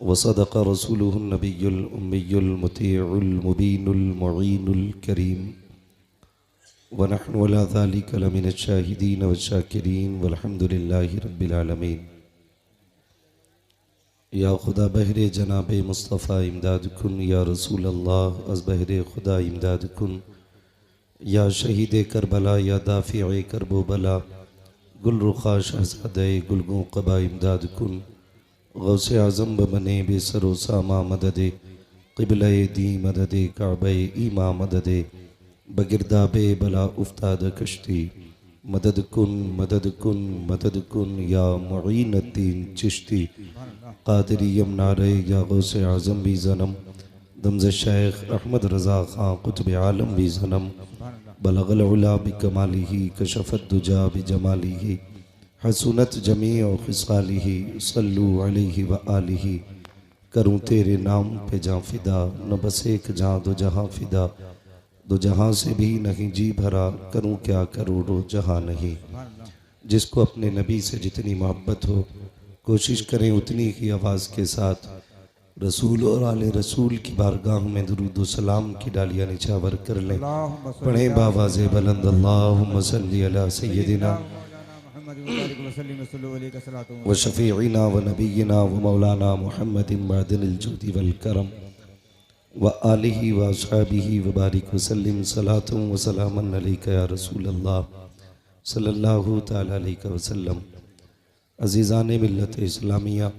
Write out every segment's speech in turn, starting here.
वसदक़ रसूलुहुन नबियुल उम्मियुल मुतीउल मुबीनुल मुईनुल करीम व नहनु अला ज़ालिका लमिनश शाहिदीन व शाकिरीन वल्हम्दुलिल्लाहि रब्बिल आलमीन। या खुदा बहरे जनाब मुस्तफ़ा इमदाद कुन, या रसूल अल्लाह अज़ बहरे खुदा इमदाद कुन, या शहीद करबला, या दाफ़िए करबो बला, गुल रुखा शहज़ादे गुलगों क़बा इमदाद कुन। गौसे आज़म बने बेसरो सामा मददे, क़िबले दी मददे, काबे ईमा मददे, बगिरदाबे बला उफ्ताद कश्ती, मदद कुन मदद कुन मदद कुन, या मुईनुद्दीन चिश्ती क़ादिरी यमनारे, या गौसे आज़म भी ज़नम, दमज़ शेख अहमद रज़ा ख़ां क़ुत्ब आलम भी ज़नम, बलगल उला बिकमालिही कशफ़त दुजा बिजमालिही, हसूनत जमी और खिसालिही, सल्लु अलैहि व आलिही। करूँ तेरे नाम पे जाँ फिदा, न बस एक जाँ दो जहाँ फिदा, दो जहाँ से भी नहीं जी भरा, करूँ क्या करोड़ों जहाँ नहीं। जिसको अपने नबी से जितनी मोहब्बत हो, कोशिश करें उतनी ही आवाज़ के साथ रसूल और आले रसूल की बारगाह में दुरूद व सलाम की डालियाँ निछावर कर लें। पढ़ें बावाज़े बुलंद अल्लाहुम्मा सल्ली अला सय्यदिना व शफ़ीइना व नबीना व मौलाना मुहम्मदिन मअदिनिल जुदी वल करम व आलिही व अस्हाबिही व बारिक वसल्लिम सलातुन व सलामन अलैका या रसूल अल्लाह सल्लल्लाहु तआला अलैहि वसल्लम। अज़ीज़ान मिल्लत इस्लामिया,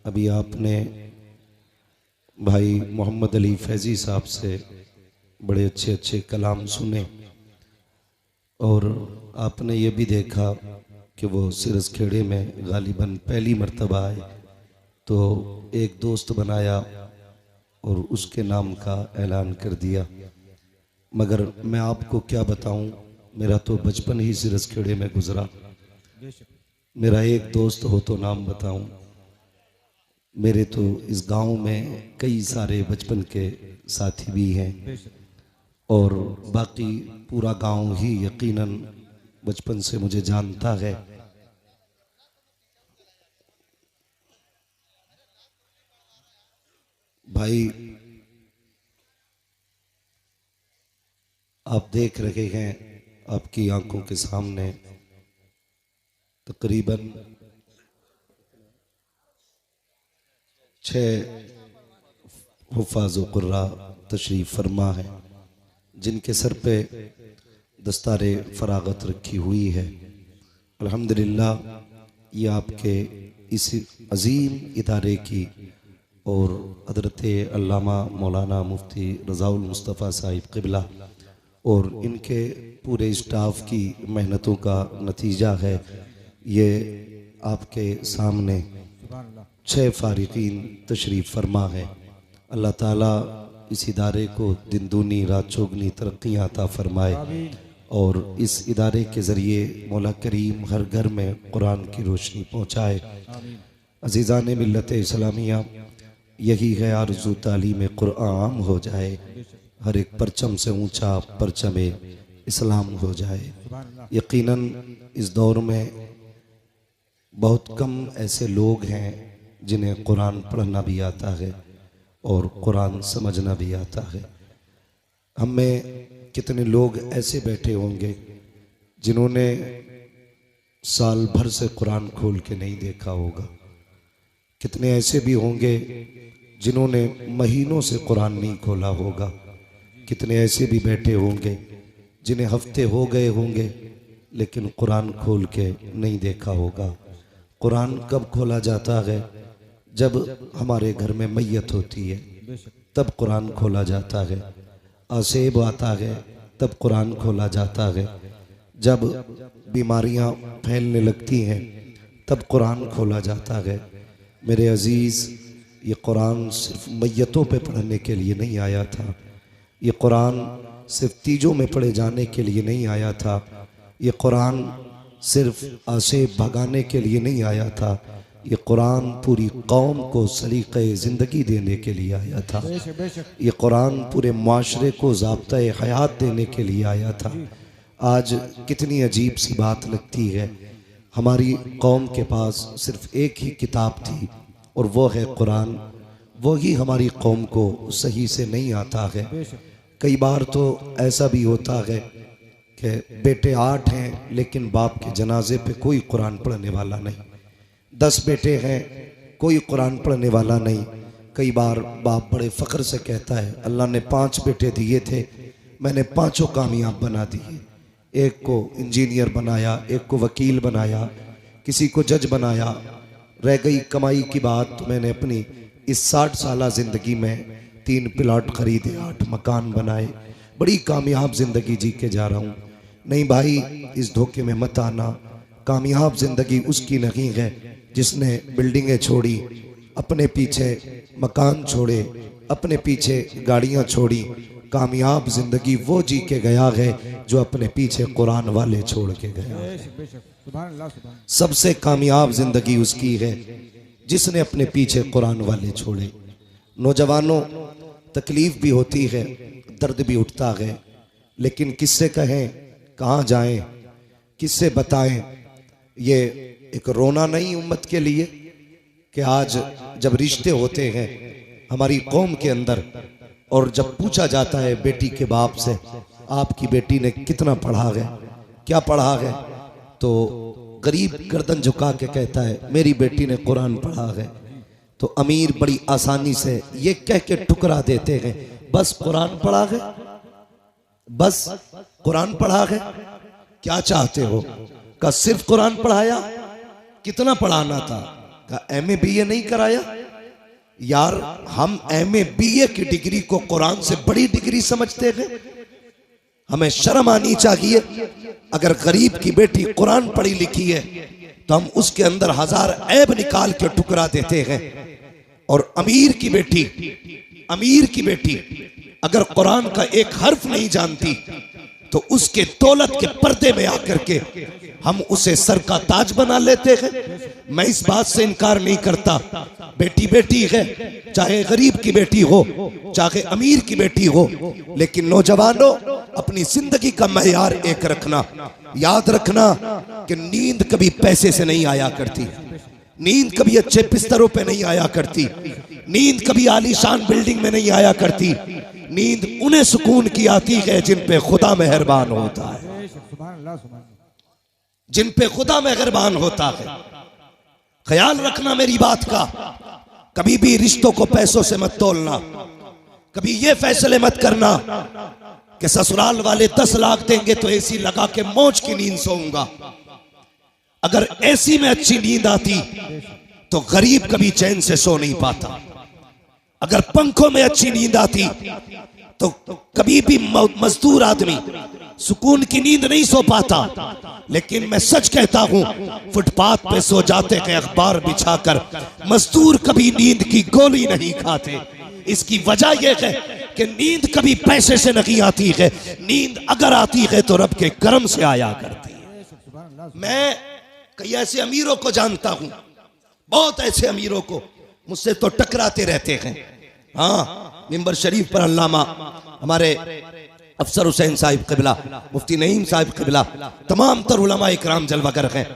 अभी आपने भाई मोहम्मद अली फैज़ी साहब से बड़े अच्छे अच्छे कलाम सुने और आपने ये भी देखा कि वो सिरस खेड़े में गालिबन पहली मर्तबा आए तो एक दोस्त बनाया और उसके नाम का ऐलान कर दिया। मगर मैं आपको क्या बताऊं, मेरा तो बचपन ही सिरस खेड़े में गुजरा। मेरा एक दोस्त हो तो नाम बताऊं, मेरे तो इस गांव में कई सारे बचपन के साथी भी हैं और बाकी पूरा गांव ही यकीनन बचपन से मुझे जानता है। भाई आप देख रहे हैं आपकी आंखों के सामने तकरीबन 6 हुफ़ाज़ व क़ुर्रा तशरीफ़ फरमा है, जिनके सर पे दस्तारे फरागत रखी हुई है। अल्हम्दुलिल्लाह ये आपके इस अजीम इदारे की और हज़रत अल्लामा मौलाना मुफ्ती रज़ाउल मुस्तफ़ा साहिब क़िबला और इनके पूरे स्टाफ की मेहनतों का नतीजा है। ये आपके सामने 6 फ़ारिक़ीन तशरीफ़ फरमा है। अल्लाह ताला इस इदारे को दिन दूनी रात चौगनी तरक्कियाँ अता फरमाए और इस इदारे के ज़रिए मौला करीम हर घर में कुरान की रोशनी पहुँचाए। अज़ीज़ान मिल्लत इस्लामिया, यही है आरज़ू तालीम कुरान हो जाए, हर एक परचम से ऊंचा परचम इस्लाम हो जाए। यकीनन इस दौर में बहुत कम ऐसे लोग हैं जिन्हें कुरान पढ़ना भी आता है और कुरान समझना भी आता है। हम में कितने लोग ऐसे बैठे होंगे जिन्होंने साल भर से कुरान खोल के नहीं देखा होगा। कितने ऐसे भी होंगे जिन्होंने महीनों से कुरान नहीं खोला होगा। कितने ऐसे भी बैठे होंगे जिन्हें हफ्ते हो गए होंगे लेकिन कुरान खोल के नहीं देखा होगा। कुरान कब खोला जाता है? जब हमारे घर में मैयत होती है तब कुरान खोला जाता है। आसेब आता है तब कुरान खोला जाता है। जब बीमारियां फैलने लगती हैं तब कुरान खोला जाता है। मेरे अजीज़, ये कुरान सिर्फ मैयतों पे पढ़ने के लिए नहीं आया था। ये कुरान सिर्फ तीजों में पढ़े जाने के लिए नहीं आया था। ये कुरान सिर्फ आसेब भगाने के लिए नहीं आया था। ये कुरान पूरी कौम को सलीक़े ज़िंदगी देने के लिए आया था। ये कुरान पूरे माशरे को ज़ाब्ता हयात देने के लिए आया था। आज कितनी अजीब सी बात लगती है, हमारी कौम के पास सिर्फ एक ही किताब थी और वो है कुरान। वही हमारी कौम को सही से नहीं आता है। कई बार तो ऐसा भी होता है कि बेटे 8 हैं लेकिन बाप के जनाजे पे कोई कुरान पढ़ने वाला नहीं। 10 बेटे हैं, कोई कुरान पढ़ने वाला नहीं। कई बार बाप बड़े फ़ख्र से कहता है, अल्लाह ने 5 बेटे दिए थे, मैंने 5 कामयाब बना दिए। एक को इंजीनियर बनाया, एक को वकील बनाया, किसी को जज बनाया। रह गई कमाई की बात तो मैंने अपनी इस 60 साला ज़िंदगी में 3 प्लाट खरीदे, 8 मकान बनाए, बड़ी कामयाब ज़िंदगी जी के जा रहा हूँ। नहीं भाई, इस धोखे में मत आना। कामयाब ज़िंदगी उसकी नहीं है जिसने बिल्डिंगें छोड़ी, अपने पीछे मकान छोड़े, अपने पीछे गाड़ियाँ छोड़ी। कामयाब ज़िंदगी वो जी के गया है जो अपने पीछे कुरान वाले छोड़ के गया। सबसे कामयाब ज़िंदगी उसकी है जिसने अपने पीछे कुरान वाले छोड़े। नौजवानों, तकलीफ़ भी होती है, दर्द भी उठता है, लेकिन किससे कहें, कहाँ जाएं, किससे बताएं। ये एक रोना नहीं उम्मत के लिए कि आज जब रिश्ते होते हैं हमारी कौम के अंदर और जब पूछा जाता है बेटी के बाप से, आपकी बेटी ने कितना पढ़ा है, क्या पढ़ा है, तो गरीब गर्दन झुका के कहता है मेरी बेटी ने कुरान पढ़ा है। तो अमीर बड़ी आसानी से ये कह के ठुकरा देते हैं, बस कुरान पढ़ा है, बस कुरान पढ़ा है। क्या चाहते हो? का सिर्फ कुरान पढ़ाया? कितना पढ़ाना था? का MA BA नहीं कराया? यार, हम MA BA की डिग्री को कुरान से बड़ी डिग्री समझते हैं। हमें शर्म आनी चाहिए। अगर गरीब की बेटी कुरान पढ़ी लिखी है तो हम उसके अंदर 1000 ऐब निकाल के ठुकरा देते हैं। और अमीर की बेटी अगर कुरान का एक हर्फ नहीं जानती तो उसके दौलत के पर्दे में आकर के हम उसे सर का ताज बना लेते हैं। मैं इस बात से इनकार नहीं करता, बेटी बेटी है, चाहे गरीब की बेटी हो चाहे अमीर की बेटी हो, लेकिन नौजवानों, अपनी जिंदगी का मयार एक रखना। याद रखना कि नींद कभी पैसे से नहीं आया करती, नींद कभी अच्छे बिस्तरों पे नहीं आया करती, नींद कभी आलीशान बिल्डिंग में नहीं आया करती। नींद उन्हें सुकून की आती है जिन पे खुदा मेहरबान होता है, जिन पे खुदा मेहरबान होता है। ख्याल रखना मेरी बात का। कभी भी रिश्तों को पैसों से मत तोलना। कभी ये फैसले मत करना कि ससुराल वाले 10 लाख देंगे तो एसी लगा के मौज की नींद सोऊंगा। अगर एसी में अच्छी नींद आती तो गरीब कभी चैन से सो नहीं पाता। अगर पंखों में अच्छी नींद आती तो कभी भी मजदूर आदमी सुकून की नींद नहीं सो पाता। लेकिन मैं सच कहता हूं, फुटपाथ पे सो जाते हैं अखबार बिछाकर, मजदूर कभी नींद की गोली नहीं खाते। इसकी वजह यह है कि नींद कभी पैसे से नहीं आती है, नींद अगर आती है तो रब के करम से आया करती है। मैं कई ऐसे अमीरों को जानता हूं, बहुत ऐसे अमीरों को, मुझसे तो टकराते रहते हैं। हाँ, मिंबर शरीफ पर अल्लामा हमारे अफसर हुसैन साहिब क़िबला, मुफ्ती नईम साहिब क़िबला, तमाम तर उलमा इकराम जलवागर हैं,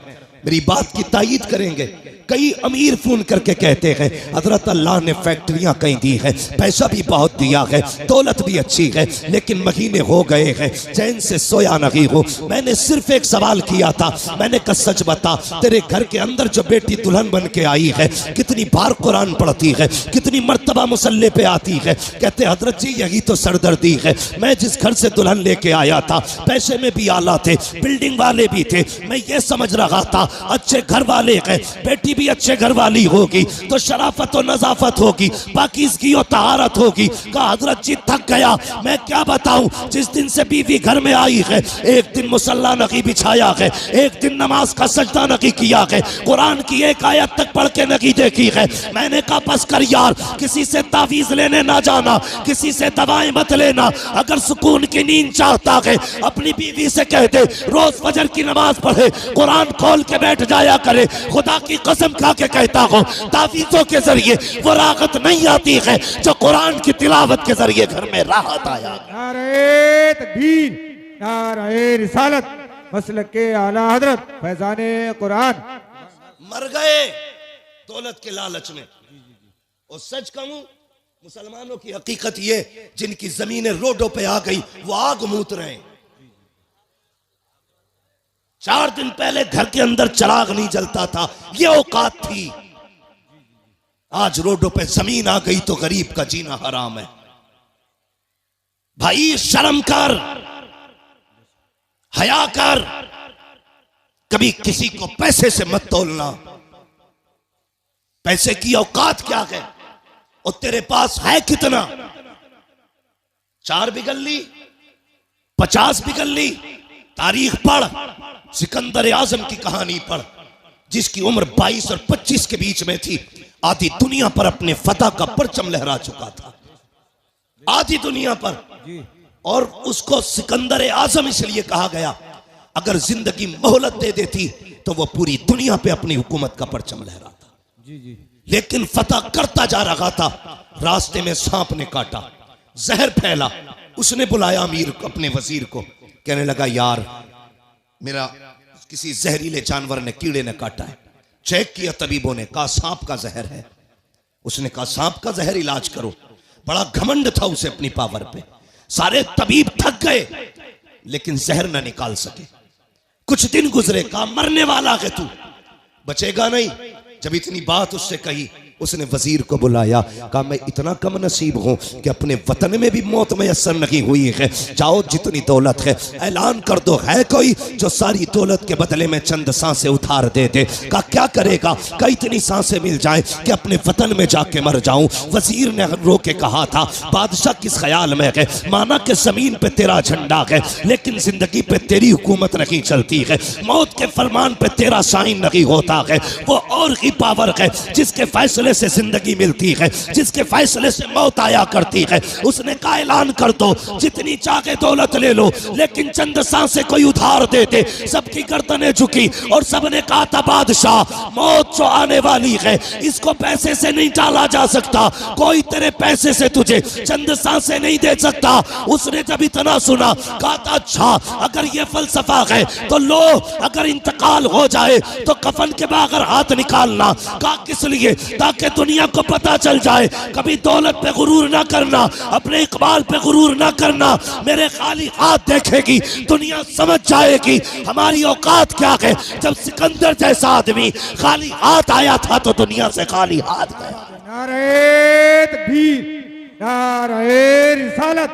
मेरी बात की तायीद करेंगे। कई अमीर फोन करके कहते हैं हजरत अल्लाह ने फैक्ट्रियां कहीं दी है, पैसा भी बहुत दिया है, दौलत भी अच्छी है, लेकिन महीने हो गए हैं चैन से सोया नहीं हो। मैंने सिर्फ एक सवाल किया था, मैंने कहा सच बता, तेरे घर के अंदर जो बेटी दुल्हन बन के आई है कितनी बार कुरान पढ़ती है, कितनी मर्तबा मुसल्ले पे आती है? कहते हजरत जी यही तो सरदर्दी है। मैं जिस घर से दुल्हन लेके आया था पैसे में भी आला थे, बिल्डिंग वाले भी थे, मैं ये समझ रहा था अच्छे घर वाले हैं, बेटी भी अच्छे घर वाली होगी तो शराफत और नजाफत होगी, पाकीज़गी और तहारत होगी। कहा हजरत जी थक गया, मैं क्या बताऊं, जिस दिन से बीवी घर में आई है एक दिन मुसल्ला नहीं बिछाया है, एक दिन नमाज का सजदा नहीं किया है, कुरान की एक आयत तक पढ़ के नहीं देखी है। मैंने कहा बस कर यार, किसी से तावीज लेने ना जाना, किसी से दवाएं मत लेना। अगर सुकून की नींद चाहता है अपनी बीवी से कह दे रोज फजर की नमाज पढ़े, कुरान खोल के बैठ जाया करे। खुदा की कसम खा के कहता हूँ तावीज़ों के जरिए वो राहत नहीं आती है जो कुरान की तिलावत के जरिए घर में राहत आया। नारे तकबीर, नारे रिसालत, मसलक के आला हजरत फैजाने कुरान। मर गए दौलत के लालच में, और सच कहूं, मुसलमानों की हकीकत ये, जिनकी जमीनें रोडों पे आ गई वो आग मूत रहे हैं। 4 दिन पहले घर के अंदर चिराग नहीं जलता था, ये औकात थी। आज रोडों पे जमीन आ गई तो गरीब का जीना हराम है। भाई शर्म कर, हया कर, कभी किसी को पैसे से मत तोलना। पैसे की औकात क्या है और तेरे पास है कितना? 4 बिगल ली, 50 बिगल ली। तारीख पढ़, सिकंदर आजम की कहानी पढ़, जिसकी उम्र 22 और 25 के बीच में थी। आधी दुनिया पर अपने फतह का परचम लहरा चुका था, आधी दुनिया पर। और उसको सिकंदर आजम इसलिए कहा गया, अगर जिंदगी मोहलत दे देती तो वो पूरी दुनिया पे अपनी हुकूमत का परचम लहराता। लेकिन फतह करता जा रहा था, रास्ते में सांप ने काटा, जहर फैला। उसने बुलाया अमीर को, अपने वजीर को, कहने लगा यार मेरा किसी जहरीले जानवर ने, कीड़े ने काटा है। चेक किया तबीबों ने, कहा सांप का जहर है। उसने कहा सांप का जहर इलाज करो। बड़ा घमंड था उसे अपनी पावर पे। सारे तबीब थक गए लेकिन जहर ना निकाल सके। कुछ दिन गुजरे, कहा मरने वाला है तू, बचेगा नहीं। जब इतनी बात उससे कही, उसने वजीर को बुलाया, कहा मैं इतना कम नसीब हूं कि अपने वतन में भी मौत मैसर नहीं हुई है। जाओ जितनी दौलत है ऐलान कर दो, है कोई जो सारी दौलत के बदले में चंद सांसें उधार दे दे। कहा क्या करेगा? कहा इतनी सांसें मिल जाए कि अपने वतन में जाके मर जाऊं। वजीर ने रो के कहा था, बादशाह किस ख्याल में है? माना कि जमीन पे तेरा झंडा है लेकिन जिंदगी पे तेरी हुकूमत नहीं चलती है, मौत के फरमान पे तेरा साइन नहीं होता है। वो और ही पावर है जिसके फैसले से जिंदगी मिलती है, जिसके फैसले से मौत आया करती है। उसने कहा ऐलान कर दो, जितनी चाहे दौलत ले लो लेकिन चंद सांसें कोई उधार दे दे। सबकी गर्दनें झुकी और सबने कहा था बादशाह मौत जो आने वाली है इसको पैसे से नहीं टाला जा सकता, कोई तेरे पैसे से तुझे चंद सांसें नहीं दे सकता। उसने जब इतना सुना, कहा था अच्छा अगर ये फलसफा है तो लो, अगर इंतकाल हो जाए तो कफन के बगैर हाथ निकालना। कहा किस लिए? ताकि दुनिया को पता चल जाए। कभी दौलत पे गुरूर ना करना, अपने इकबाल पे गुरूर ना करना। मेरे खाली हाथ देखेगी दुनिया, समझ जाएगी हमारी औकात क्या है। जब सिकंदर जैसा आदमी खाली हाथ आया था तो दुनिया से खाली हाथ गया। नारे तकबीर, नारे रिसालत,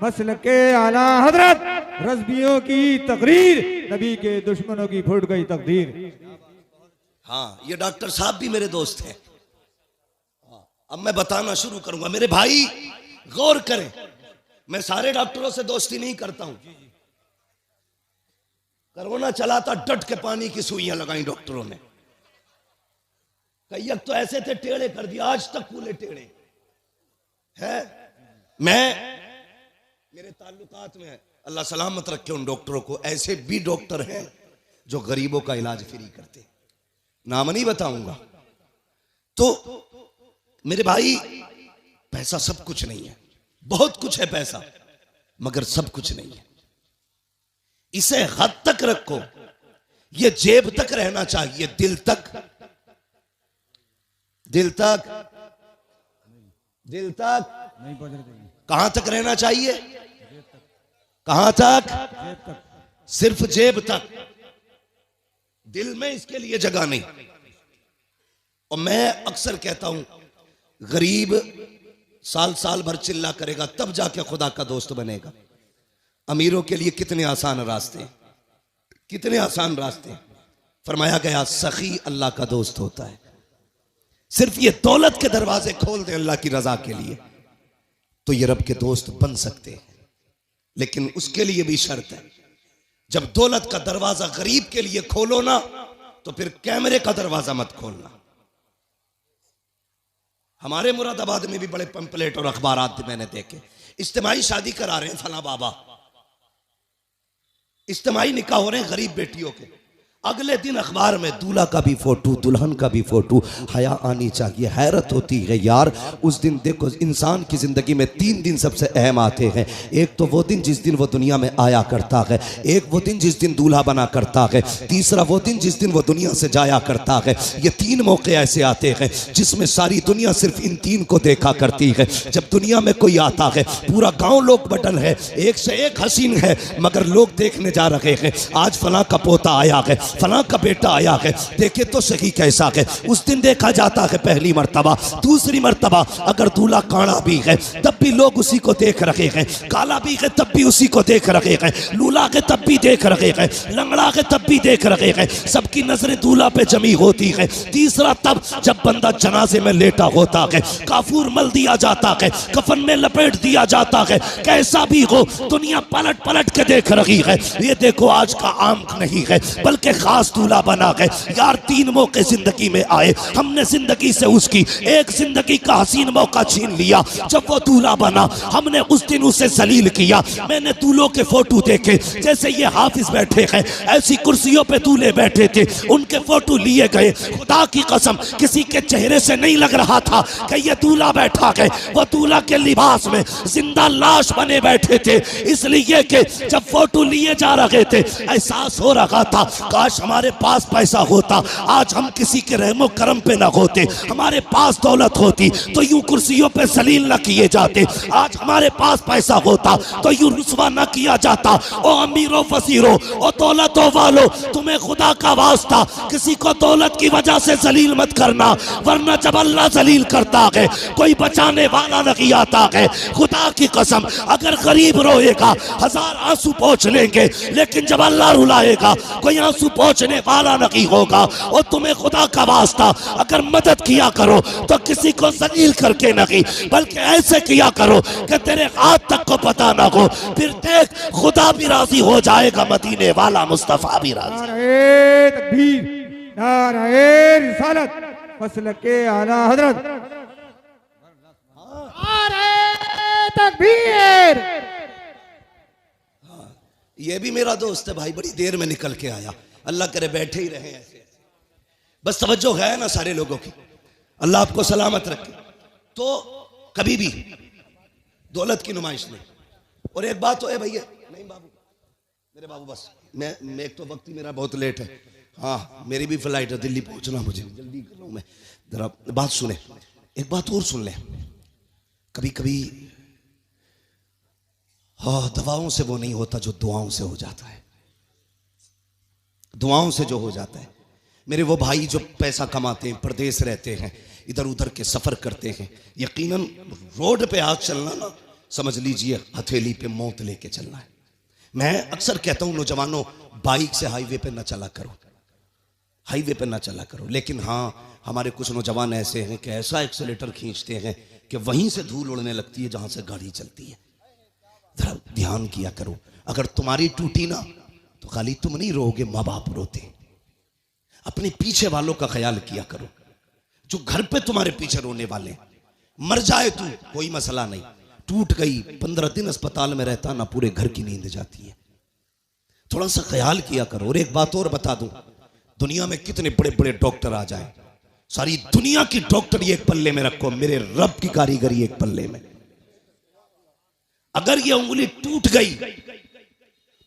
मसलके आला हजरत, रज़बियों की तकरीर, नबी के दुश्मनों की फूट गई तकदीर। हाँ, ये डॉक्टर साहब भी मेरे दोस्त हैं। अब मैं बताना शुरू करूंगा। मेरे भाई गौर करें, मैं सारे डॉक्टरों से दोस्ती नहीं करता हूं। कोरोना चला था, डट के पानी की सुइयां लगाई डॉक्टरों ने। कई तो ऐसे थे टेढ़े कर दिया, आज तक कूले टेढ़े है। मेरे ताल्लुकात में अल्लाह सलामत रखे उन डॉक्टरों को। ऐसे भी डॉक्टर हैं जो गरीबों का इलाज फ्री करते, नाम नहीं बताऊंगा। तो मेरे भाई पैसा सब कुछ नहीं है, बहुत कुछ है पैसा मगर सब कुछ नहीं है। इसे हद तक रखो, ये जेब तक रहना चाहिए, दिल तक, दिल तक, दिल तक नहीं पहुंच रही। कहां तक रहना चाहिए? कहां तक? सिर्फ जेब तक, दिल में इसके लिए जगह नहीं। और मैं अक्सर कहता हूं गरीब साल साल भर चिल्ला करेगा तब जाके खुदा का दोस्त बनेगा। अमीरों के लिए कितने आसान रास्ते, कितने आसान रास्ते। फरमाया गया सखी अल्लाह का दोस्त होता है। सिर्फ ये दौलत के दरवाजे खोल दे अल्लाह की रजा के लिए तो ये रब के दोस्त बन सकते हैं। लेकिन उसके लिए भी शर्त है, जब दौलत का दरवाजा गरीब के लिए खोलो ना तो फिर कैमरे का दरवाजा मत खोलना। हमारे मुरादाबाद में भी बड़े पंपलेट और अखबारात मैंने देखे, इज्तिमाई शादी करा रहे हैं फला बाबा, इज्तिमाई निकाह हो रहे हैं गरीब बेटियों के। अगले दिन अखबार में दूल्हा का भी फोटो, दुल्हन का भी फोटो। हया आनी चाहिए। हैरत होती है यार, उस दिन देखो इंसान की ज़िंदगी में 3 दिन सबसे अहम आते हैं। एक तो वो दिन जिस दिन वो दुनिया में आया करता है, एक वो दिन जिस दिन दूल्हा बना करता है, तीसरा वो दिन जिस दिन वो दुनिया से जाया करता है। ये 3 मौके ऐसे आते हैं जिसमें सारी दुनिया सिर्फ इन 3 को देखा करती है। जब दुनिया में कोई आता है, पूरा गाँव लोग बटन है, एक से एक हसीन है, मगर लोग देखने जा रहे हैं आज फलां का पोता आया है, फलां का बेटा आया है, देखे तो सही कैसा है। उस दिन देखा जाता है पहली मर्तबा। दूसरी मर्तबा अगर दूल्हा काड़ा भी है तब भी लोग उसी को देख रहे हैं, काला भी है तब भी उसी को देख रहे हैं, लूला है तब भी देख रहे हैं, लंगड़ा है तब भी देख रहे हैं। सबकी नजरें दूल्हा पे जमी होती है। तीसरा तब जब बंदा जनाजे में लेटा होता है, काफूर मल दिया जाता है, कफन में लपेट दिया जाता है, कैसा भी हो दुनिया पलट पलट के देख रही है। ये देखो आज का आम नहीं है बल्कि खास दूल्हा बना है यार। 3 मौके जिंदगी में आए, हमने जिंदगी से उसकी एक जिंदगी का हसीन मौका छीन लिया। जब वो दूल्हा बना हमने उस दिन उसे जलील किया। मैंने दूल्हों के फोटो देखे, जैसे ये हाफिज बैठे हैं ऐसी कुर्सियों पे दूल्हे बैठे थे, उनके फोटो लिए गए। खुदा की कसम किसी के चेहरे से नहीं लग रहा था कि ये दूल्हा बैठा है। वो दूल्हा के लिबास में जिंदा लाश बने बैठे थे, इसलिए कि जब फोटो लिए जा रहे थे एहसास हो रहा था काश हमारे पास पैसा होता, आज हम किसी के रहमो करम पे ना होते। हमारे पास दौलत होती तो यूं कुर्सियों पे जलील न किए जाते। आज हमारे पास पैसा होता तो यूं रुस्वा न किया जाता। ओ अमीरो फसीरो, ओ दौलतों वालो, तुम्हें खुदा का वास्ता किसी को दौलत की वजह से जलील मत करना, वरना जब अल्लाह जलील करता है कोई बचाने वाला नहीं आता है। खुदा की कसम अगर गरीब रोएगा 1000 आंसू पोंछ लेंगे, लेकिन जब अल्लाह रुलाएगा कोई आंसू पहुंचने वाला नहीं होगा। और तुम्हें खुदा का वास्ता अगर मदद किया करो तो किसी को जलील करके नहीं, बल्कि ऐसे किया करो कि तेरे हाथ तक को पता ना हो। फिर देख खुदा भी राजी हो जाएगा, मदीने वाला मुस्तफा भी राजी। नारे तकबीर, नारे रिसालत, मसलके आला हजरत, नारे तकबीर। ये भी मेरा दोस्त है भाई, बड़ी देर में निकल के आया। अल्लाह करे बैठे ही रहे ऐसे। बस तवज्जो है ना सारे लोगों की, अल्लाह आपको सलामत रखे। तो कभी भी दौलत की नुमाइश नहीं। और एक बात तो है भैया, नहीं बाबू, मेरे बाबू बस मैं एक तो वक्त ही मेरा बहुत लेट है। हाँ मेरी भी फ्लाइट है, दिल्ली पहुंचना मुझे, जल्दी कर रहा हूं मैं। जरा बात सुने, एक बात और सुन ले। कभी कभी हाँ दवाओं से वो नहीं होता जो दुआओं से हो जाता है। दुआओं से जो हो जाता है। मेरे वो भाई जो पैसा कमाते हैं, परदेश रहते हैं, इधर उधर के सफर करते हैं, यकीनन रोड पे आग चलना ना समझ लीजिए हथेली पे मौत लेके चलना है। मैं अक्सर कहता हूं नौजवानों, बाइक से हाईवे पे ना चला करो, हाईवे पे ना चला करो। लेकिन हाँ हमारे कुछ नौजवान ऐसे हैं कि ऐसा एक्सीलेटर खींचते हैं कि वहीं से धूल उड़ने लगती है जहां से गाड़ी चलती है। जरा ध्यान किया करो, अगर तुम्हारी टूटी ना तो खाली तुम नहीं रोगे, माँ बाप रोते। अपने पीछे वालों का ख्याल किया करो, जो घर पे तुम्हारे पीछे रोने वाले। मर जाए तू कोई मसला नहीं, टूट गई 15 दिन अस्पताल में रहता ना, पूरे घर की नींद जाती है। थोड़ा सा ख्याल किया करो। और एक बात और बता दूं, दुनिया में कितने बड़े बड़े डॉक्टर आ जाए, सारी दुनिया की डॉक्टरी एक पल्ले में रखो, मेरे रब की कारीगरी एक पल्ले में। अगर ये उंगली टूट गई,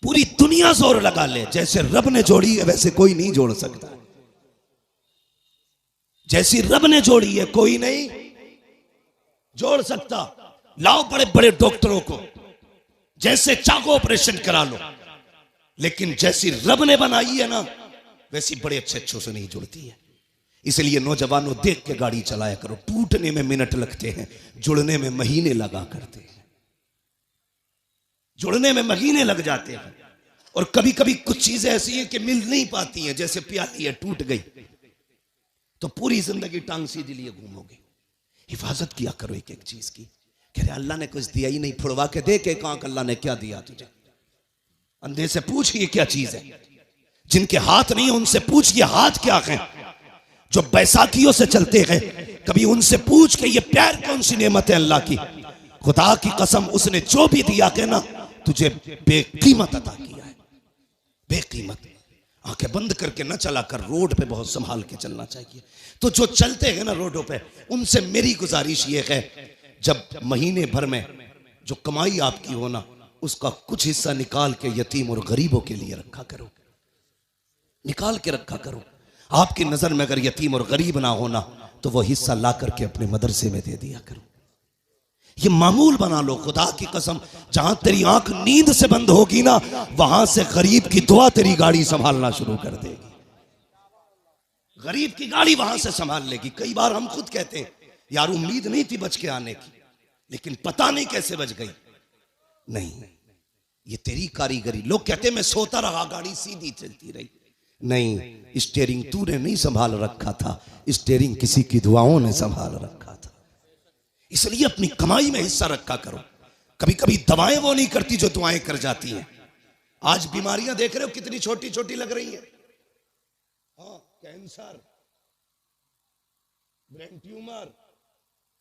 पूरी दुनिया जोर लगा ले, जैसे रब ने जोड़ी है वैसे कोई नहीं जोड़ सकता। जैसी रब ने जोड़ी है कोई नहीं जोड़ सकता। लाओ बड़े बड़े डॉक्टरों को, जैसे चाहो ऑपरेशन करा लो, लेकिन जैसी रब ने बनाई है ना वैसी बड़े अच्छे अच्छों से नहीं जुड़ती है। इसलिए नौजवानों देख के गाड़ी चलाया करो। टूटने में मिनट लगते हैं, जुड़ने में महीने लगा करते हैं, जुड़ने में महीने लग जाते हैं। और कभी कभी कुछ चीजें ऐसी हैं कि मिल नहीं पाती हैं, जैसे प्याली है टूट गई तो पूरी जिंदगी टांग सीधी लिए घूमोगे। हिफाजत किया करो एक एक चीज की। कह रहे अल्लाह ने कुछ दिया ही नहीं, फुड़वा के दे के कहां अल्लाह ने क्या दिया तुझे। अंधे से पूछ ये क्या चीज है, जिनके हाथ नहीं है उनसे पूछ ये हाथ क्या है। जो बैसाखियों से चलते हैं कभी उनसे पूछ के ये प्यार कौन सी नेमत है अल्लाह की। खुदा की कसम उसने जो भी दिया के ना तुझे बेकीमत अता किया है, बेकीमत। आंखें बंद करके न चला कर, रोड पे बहुत संभाल के चलना चाहिए। तो जो चलते हैं ना रोडों पे, उनसे मेरी गुजारिश ये है, जब महीने भर में जो कमाई आपकी हो ना, उसका कुछ हिस्सा निकाल के यतीम और गरीबों के लिए रखा करो, निकाल के रखा करो। आपकी नजर में अगर यतीम और गरीब ना होना, तो वो हिस्सा ला करके अपने मदरसे में दे दिया करो। ये मामूल बना लो। खुदा की कसम, जहां तेरी आंख नींद से बंद होगी ना, वहां से गरीब की दुआ तेरी गाड़ी संभालना शुरू कर देगी। गरीब की गाड़ी वहां से संभाल लेगी। कई बार हम खुद कहते हैं, यार उम्मीद नहीं थी बच के आने की, लेकिन पता नहीं कैसे बच गई। नहीं, ये तेरी कारीगरी। लोग कहते हैं मैं सोता रहा, गाड़ी सीधी चलती रही। नहीं, स्टीयरिंग तूने नहीं संभाल रखा था, स्टीयरिंग किसी की दुआओं ने संभाल रखा था। इसलिए अपनी कमाई में हिस्सा रखा करो। कभी कभी दवाएं वो नहीं करती जो दुआएं कर जाती हैं। आज बीमारियां देख रहे हो कितनी छोटी छोटी लग रही हैं। हाँ, कैंसर, ब्रेन ट्यूमर,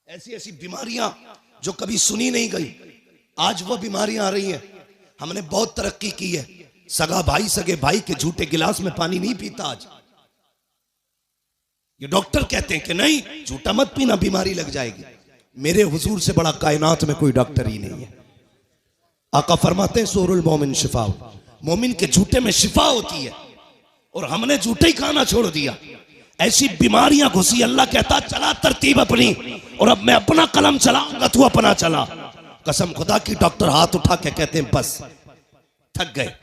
ऐसी ऐसी बीमारियां जो कभी सुनी नहीं गई, आज वो बीमारियां आ रही हैं। हमने बहुत तरक्की की है। सगा भाई सगे भाई के झूठे गिलास में पानी नहीं पीता आज। ये डॉक्टर कहते हैं कि नहीं, झूठा मत पीना, बीमारी लग जाएगी। मेरे हुजूर से बड़ा कायनात में कोई डॉक्टर ही नहीं है। आका फरमाते हैं सूरुल मोमिन शिफा, मोमिन के झूठे में शिफा होती है। और हमने झूठे ही खाना छोड़ दिया, ऐसी बीमारियां घुसी। अल्लाह कहता चला तरतीब अपनी, और अब मैं अपना कलम चलाऊंगा, तू अपना चला। कसम खुदा की, डॉक्टर हाथ उठा के कहते हैं बस, थक गए,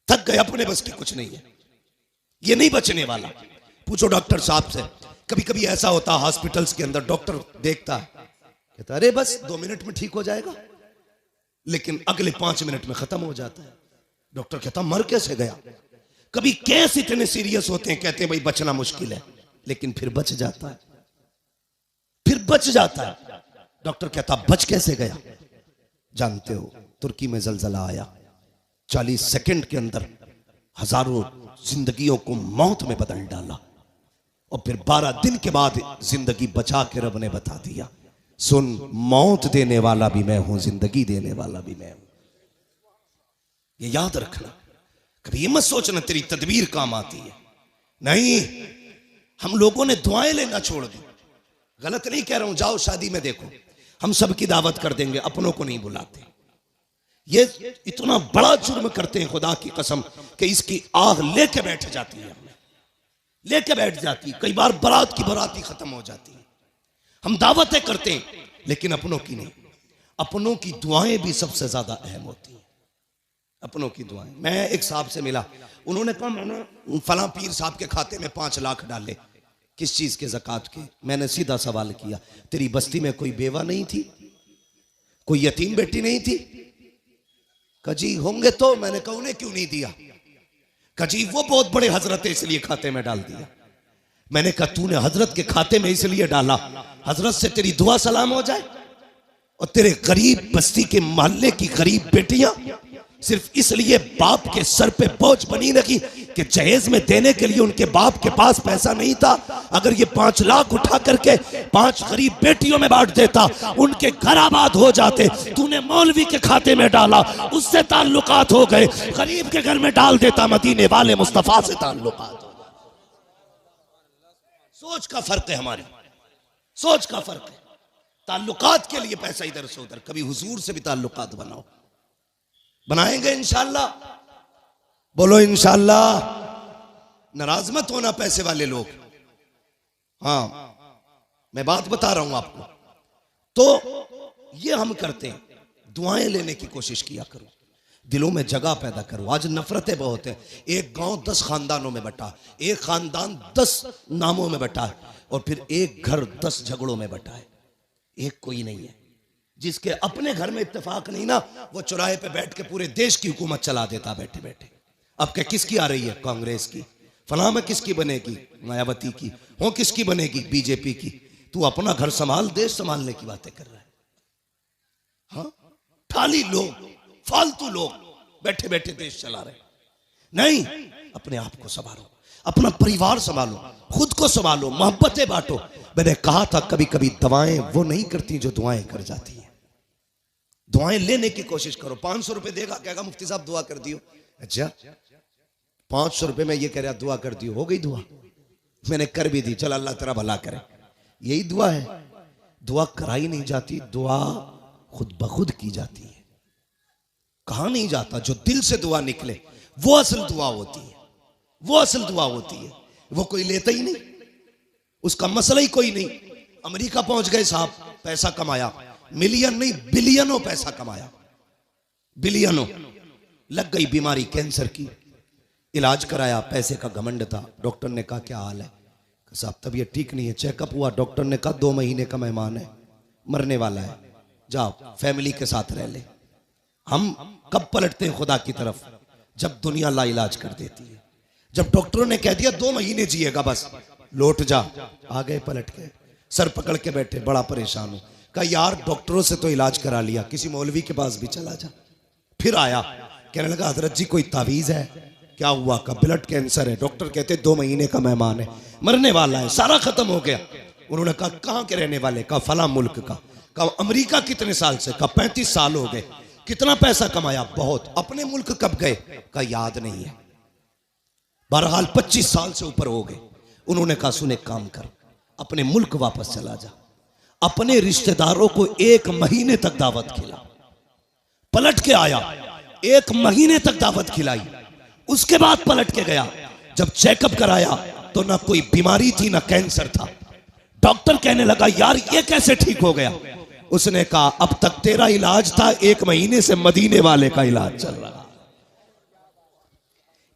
थक गए, अपने बस की कुछ नहीं है, ये नहीं बचने वाला। पूछो डॉक्टर साहब से। कभी कभी ऐसा होता है हॉस्पिटल्स के अंदर, डॉक्टर देखता है, कहता अरे बस 2 मिनट में ठीक हो जाएगा, लेकिन अगले 5 मिनट में खत्म हो जाता है। डॉक्टर कहता मर कैसे गया। कभी केस इतने सीरियस होते हैं, कहते हैं भाई बचना मुश्किल है, लेकिन फिर बच जाता है, फिर बच जाता है। डॉक्टर कहता बच कैसे गया। जानते हो, तुर्की में जलजला आया, 40 सेकंड के अंदर हजारों जिंदगियों को मौत में बदल डाला, और फिर 12 दिन के बाद जिंदगी बचा के रब ने बता दिया, सुन, मौत देने वाला भी मैं हूं, जिंदगी देने वाला भी मैं हूं। ये याद रखना। कभी ये मत सोचना तेरी तदबीर काम आती है। नहीं, हम लोगों ने दुआएं लेना छोड़ दी। गलत नहीं कह रहा हूं, जाओ शादी में देखो, हम सबकी दावत कर देंगे, अपनों को नहीं बुलाते। ये इतना बड़ा जुर्म करते हैं खुदा की कसम, कि इसकी आग लेके बैठ जाती है, लेके बैठ जाती है। कई बार बारात की बाराती खत्म हो जाती है। हम दावतें करते हैं, लेकिन अपनों की नहीं। अपनों की दुआएं भी सबसे ज्यादा अहम होती हैं, अपनों की दुआएं। मैं एक साहब से मिला, उन्होंने कहा मैंने फलां पीर साहब के खाते में 5 लाख डाले। किस चीज के? ज़कात के। मैंने सीधा सवाल किया, तेरी बस्ती में कोई बेवा नहीं थी, कोई यतीम बेटी नहीं थी? कजी होंगे तो। मैंने कहा उन्हें क्यों नहीं दिया? कजी वो बहुत बड़े हजरत है इसलिए खाते में डाल दिया। मैंने कहा तूने हजरत के खाते में इसलिए डाला, हजरत से तेरी दुआ सलाम हो जाए, और तेरे गरीब बस्ती के मोहल्ले की गरीब बेटियां सिर्फ इसलिए बाप के सर पे बोझ बनी रखी कि जहेज में देने के लिए उनके बाप के पास पैसा नहीं था। अगर ये 5 लाख उठा करके 5 गरीब बेटियों में बांट देता, उनके घर आबाद हो जाते। तूने मौलवी के खाते में डाला, उससे ताल्लुकात हो गए। गरीब के घर में डाल देता, मदीने वाले मुस्तफा से ताल्लुकात। सोच का फर्क है, हमारी सोच का फर्क है। ताल्लुकात के लिए पैसा इधर से उधर। कभी हुजूर से भी ताल्लुकात बनाओ। बनाएंगे इंशाअल्लाह, बोलो इंशाअल्लाह। नाराज मत होना पैसे वाले लोग। हाँ, मैं बात बता रहा हूं आपको। तो ये हम करते हैं, दुआएं लेने की कोशिश किया करो, दिलों में जगह पैदा करो। आज नफरतें बहुत है। एक गांव 10 खानदानों में बटा, एक खानदान 10 नामों में बटा है, और फिर एक घर 10 झगड़ों में बटा है। एक कोई नहीं है। जिसके अपने घर में इत्तेफाक नहीं ना, वो चौराहे पे बैठ के पूरे देश की हुकूमत चला देता बैठे बैठे। अब क्या किसकी आ रही है? कांग्रेस की। फलां में किसकी बनेगी? मायावती की। हो किसकी बनेगी? बीजेपी की। तू अपना घर संभाल, देश संभालने की बातें कर रहा है। हाँ, खाली लोग, फालतू लोग बैठे बैठे देश चला रहे। नहीं, अपने आप को संभालो, अपना परिवार संभालो, खुद को संभालो, मोहब्बतें बांटो। मैंने कहा था कभी कभी दवाएं वो नहीं करती जो दुआएं कर जाती हैं। दुआएं लेने की कोशिश करो। 500 रुपए देगा, कहेगा मुफ्ती साहब दुआ कर दियो। अच्छा, 500 रुपये में ये कह रहा दुआ कर दी, हो गई दुआ, मैंने कर भी दी, चल अल्लाह तेरा भला करे। यही दुआ है। दुआ कराई नहीं जाती, दुआ खुद ब खुद की जाती है। कहा नहीं जाता, जो दिल से दुआ निकले वो असल दुआ होती है, वो असल दुआ होती है। वो कोई लेता ही नहीं, उसका मसला ही कोई नहीं। अमेरिका पहुंच गए साहब, पैसा कमाया, मिलियन नहीं बिलियनों पैसा कमाया, बिलियनों। लग गई बीमारी कैंसर की, इलाज कराया, पैसे का घमंड था। डॉक्टर ने कहा क्या हाल है? साहब तबीयत ठीक नहीं है। चेकअप हुआ, डॉक्टर ने कहा 2 महीने का मेहमान है, मरने वाला है, जाओ फैमिली के साथ रह ले। हम कब पलटते हैं खुदा की तरफ? जब दुनिया लाइलाज कर देती है। जब डॉक्टरों ने कह दिया 2 महीने जिएगा बस, लौट जा, आ गए पलट के, सर पकड़ के बैठे, बड़ा परेशान हूं। कहा यार डॉक्टरों से तो इलाज करा लिया, किसी मौलवी के पास भी चला जा। फिर आया, कहने लगा हजरत जी कोई तावीज है? क्या हुआ? का ब्लड कैंसर है, डॉक्टर कहते 2 महीने का मेहमान है, मरने वाला है, सारा खत्म हो गया। उन्होंने कहा कहां के रहने वाले? कहा फला मुल्क का। कहा अमेरिका कितने साल से? कहा 35 साल हो गए। कितना पैसा कमाया? बहुत। अपने मुल्क कब गए? कहा याद नहीं है। बहरहाल 25 साल से ऊपर हो गए। उन्होंने कहा सुन एक काम कर, अपने मुल्क वापस चला जा, अपने रिश्तेदारों को 1 महीने तक दावत खिला। पलट के आया, 1 महीने तक दावत खिलाई। उसके बाद पलट के गया, जब चेकअप कराया तो ना कोई बीमारी थी ना कैंसर था। डॉक्टर कहने लगा यार ये कैसे ठीक हो गया? उसने कहा अब तक तेरा इलाज था, 1 महीने से मदीने वाले का इलाज चल रहा है।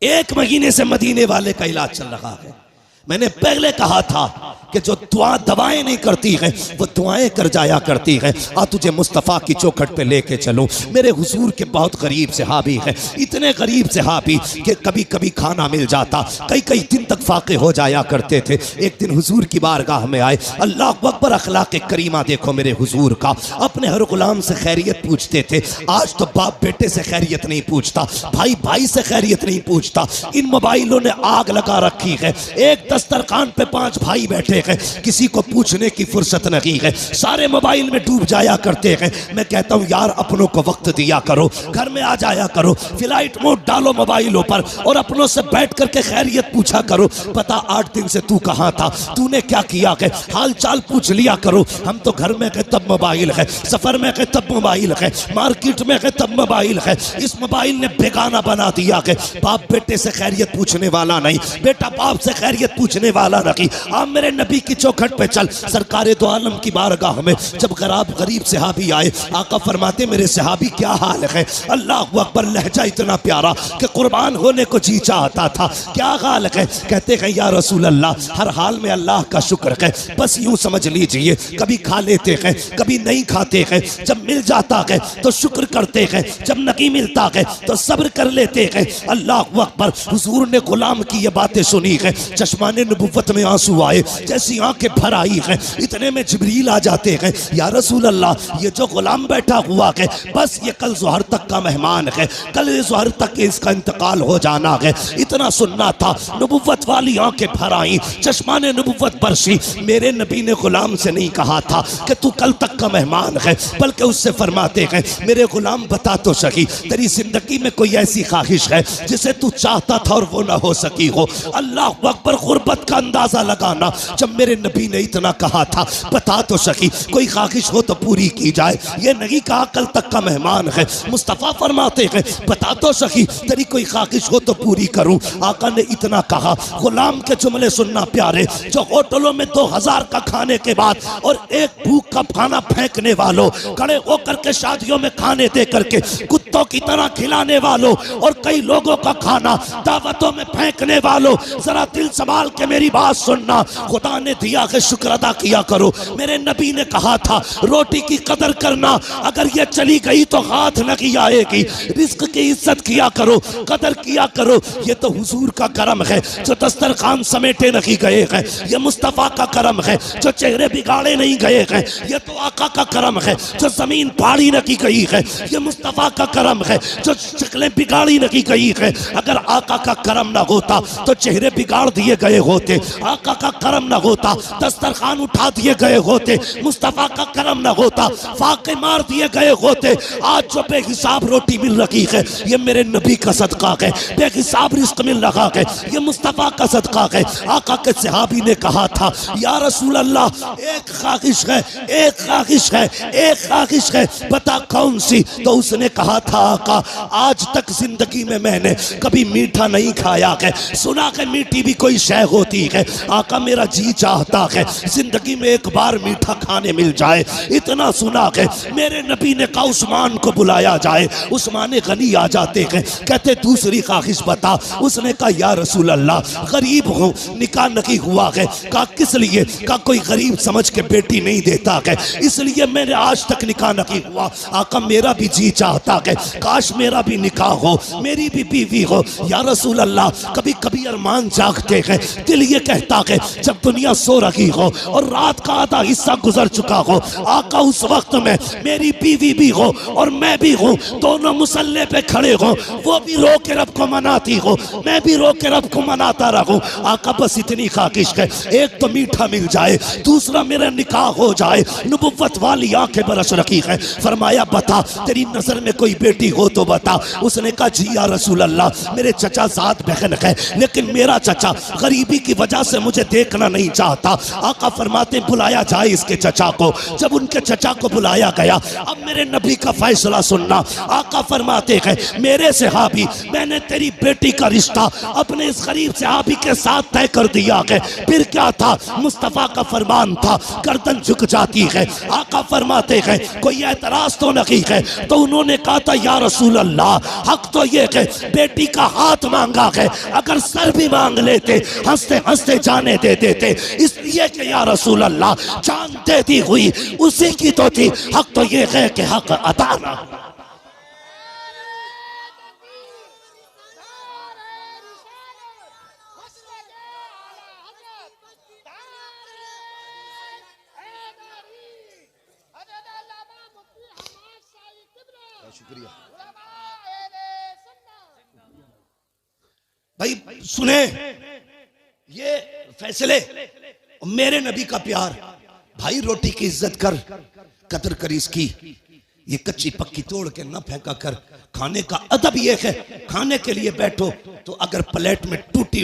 1 महीने से मदीने वाले का इलाज चल रहा है। मैंने पहले कहा था कि जो दवाएं नहीं करती है वो दुआएं कर जाया करती है। आ तुझे मुस्तफ़ा की चौखट पे लेके चलूं। मेरे हुजूर के बहुत गरीब सहाबी है, इतने गरीब सहाबी कि कभी कभी खाना मिल जाता, कई कई दिन तक फाके हो जाया करते थे। एक दिन हुजूर की बारगाह में आए, अल्लाह अकबर, अखलाक करीमा देखो मेरे हुजूर का। अपने हर गुलाम से खैरियत पूछते थे। आज तो बाप बेटे से खैरियत नहीं पूछता, भाई भाई से खैरियत नहीं पूछता। इन मोबाइलों ने आग लगा रखी है। एक दस्तरखान पे 5 भाई बैठे हैं, किसी को पूछने की फुर्सत नहीं है, सारे मोबाइल में डूब जाया करते हैं। मैं कहता हूं यार अपनों को वक्त दिया करो, घर में आ जाया करो, फ्लाइट मोड डालो मोबाइलों पर और अपनों से बैठ करके खैरियत पूछा करो। पता 8 दिन से तू कहां था, तूने क्या किया है, हाल चाल पूछ लिया करो। हम तो घर में गए तब मोबाइल है, सफर में गए तब मोबाइल है, मार्केट में गए तब मोबाइल है। इस मोबाइल ने बेगाना बना दिया है। बाप बेटे से खैरियत पूछने वाला नहीं, बेटा बाप से खैरियत पूछने वाला नहीं। आप मेरे नबी की चौखट पे चल, सरकारे दो आलम की बारगाह में जब गरीब सहाबी आए, आका फरमाते मेरे सहाबी क्या हाल है? अल्लाह अकबर, लहजा इतना प्यारा कि कुर्बान होने को जी चाहता था। क्या हाल है? कहते हैं या रसूल अल्लाह हर हाल में अल्लाह का शुक्र है, बस यूं समझ लीजिए कभी खा लेते हैं कभी नहीं खाते हैं, जब मिल जाता है तो शुक्र करते हैं, जब नहीं मिलता है तो सब्र कर लेते हैं। अल्लाह अकबर, हुजूर ने गुलाम की ये बातें सुनी है, चश्माने नबुव्वत में आंसू आए, जैसी आंखें भर आई हैं। इतने में जिब्रील आ जाते हैं, या रसूल अल्लाह ये जो गुलाम बैठा हुआ है बस ये कल ज़ोहर तक का मेहमान है, कल ज़ोहर तक इसका इंतकाल हो जाना है। इतना सुनना था, नबुव्वत वाली आंखें भर आई, चश्माने नबुव्वत बरसी। मेरे नबी ने गुलाम से नहीं कहा था कि तू कल तक का मेहमान है, बल्कि उससे फरमाते हैं मेरे गुलाम बता तो सही तेरी जिंदगी में कोई ऐसी ख्वाहिश है जिसे तू चाहता था और वो ना हो सकी हो। अल्लाह अकबर, गुर्बत का अंदाजा लगाना। जब मेरे नबी ने इतना कहा था बता तो सही कोई ख्वाहिश हो तो पूरी की जाए, ये नहीं कहा कल तक का मेहमान है। मुस्तफ़ा फरमाते हैं बता तो सही तेरी कोई ख्वाहिश हो तो पूरी करूं। आका ने इतना कहा, गुलाम के जुमले सुनना प्यारे, जो होटलों में 2000 का खाने के बाद और एक भूख का खाना फेंकने वालों, खड़े होकर के शादियों में खाने दे करके कुत्तों की तरह खिलाने वालों और कई लोगों का खाना दावतों में फेंकने वालों, जरा दिल संभाल के मेरी बात सुनना। खुदा ने दिया है शुक्र अदा किया करो। मेरे नबी ने कहा था रोटी की कदर करना, अगर ये चली गई तो हाथ नहीं आएगी। रिस्क की इज्जत किया करो, कदर किया करो। ये तो हुजूर का करम है जो दस्तरखान समेटे नहीं गए हैं, ये मुस्तफ़ा का करम है जो चेहरे बिगाड़े नहीं गए हैं, ये तो आका का करम है जो जमीन फाड़ी नहीं गई है, ये मुस्तफ़ा का करम करम है जो शक्लें बिगाड़ी नहीं गई है। अगर आका का करम ना होता तो चेहरे बिगाड़ दिए गए होते, आका का करम ना होता दस्तरखान उठा दिए गए होते, मुस्तफा का करम ना होता फाके मार दिए गए होते। आज जो बेहिसाब रोटी मिल रही है ये मेरे नबी का सदका है, बेहिसाब रिस्क मिल रहा है ये मुस्तफा का सदका है। आका के सहाबी ने कहा था या रसूल अल्लाह एक ख्वाहिश है, एक ख्वाहिश है, एक ख्वाहिश है, बता कौन सी? तो उसने कहा था आका आज तक जिंदगी में मैंने कभी मीठा नहीं खाया है, सुना है मीठी भी कोई शय होती है। आका मेरा जी चाहता है जिंदगी में एक बार मीठा खाने मिल जाए, इतना सुना है। मेरे नबी ने कहा उस्मान को बुलाया जाए। उस्मान गनी आ जाते हैं, कहते दूसरी ख्वाहिश बता। उसने कहा या रसूल अल्लाह गरीब हूँ, निकाह नहीं हुआ है। कहा किस लिए? कहा कोई गरीब समझ के बेटी नहीं देता है, इसलिए मैंने आज तक निकाह नहीं हुआ। आका मेरा भी जी चाहता है काश मेरा भी निकाह हो, मेरी भी बीवी हो। या रसूल अल्लाह कभी कभी अरमान जागते हैं, दिल ये कहता है जब दुनिया सो रही हो और रात का आधा हिस्सा गुजर चुका हो, आका उस वक्त में मेरी बीवी भी हो और मैं भी हूँ, दोनों मुसल्ले पे खड़े हो, वो भी रो के रब को मनाती हो, मैं भी रो के रब को मनाता रहूं। आका बस इतनी ख्वाहिश है, एक तो मीठा मिल जाए, दूसरा मेरा निकाह हो जाए। नबुव्वत वाली आंखें बरस रखी है। फरमाया बता तेरी नजर में कोई बेटी हो तो बता। उसने कहा जी या रसूल अल्लाह मेरे चचा सात बहन है, लेकिन मेरा चचा गरीबी की वजह से मुझे देखना नहीं चाहता। आका फरमाते बुलाया जाए इसके चचा को। जब उनके चचा को बुलाया गया, अब मेरे नबी का फैसला सुनना। आका फरमाते हैं मेरे सहाबी मैंने तेरी बेटी का रिश्ता अपने इस गरीब सहाबी के साथ तय कर दिया है। फिर क्या था? मुस्तफा का फरमान था गर्दन झुक जाती है। आका फरमाते हैं कोई एतराज तो नहीं है? तो उन्होंने कहा था या रसूल अल्लाह हक तो ये है बेटी का हाथ मांगा है, अगर सर भी मांग लेते हंसते हंसते जाने दे देते, इसलिए कि या रसूल अल्लाह जान देती हुई उसी की तो थी। हक तो ये है कि हक अता ना। भाई सुने ये फैसले, मेरे नबी का प्यार। भाई रोटी की इज्जत कर, कदर कर इसकी, ये कच्ची पक्की तोड़ के न फेंका कर। खाने का अदब ये है, खाने के लिए बैठो तो अगर प्लेट में टूटी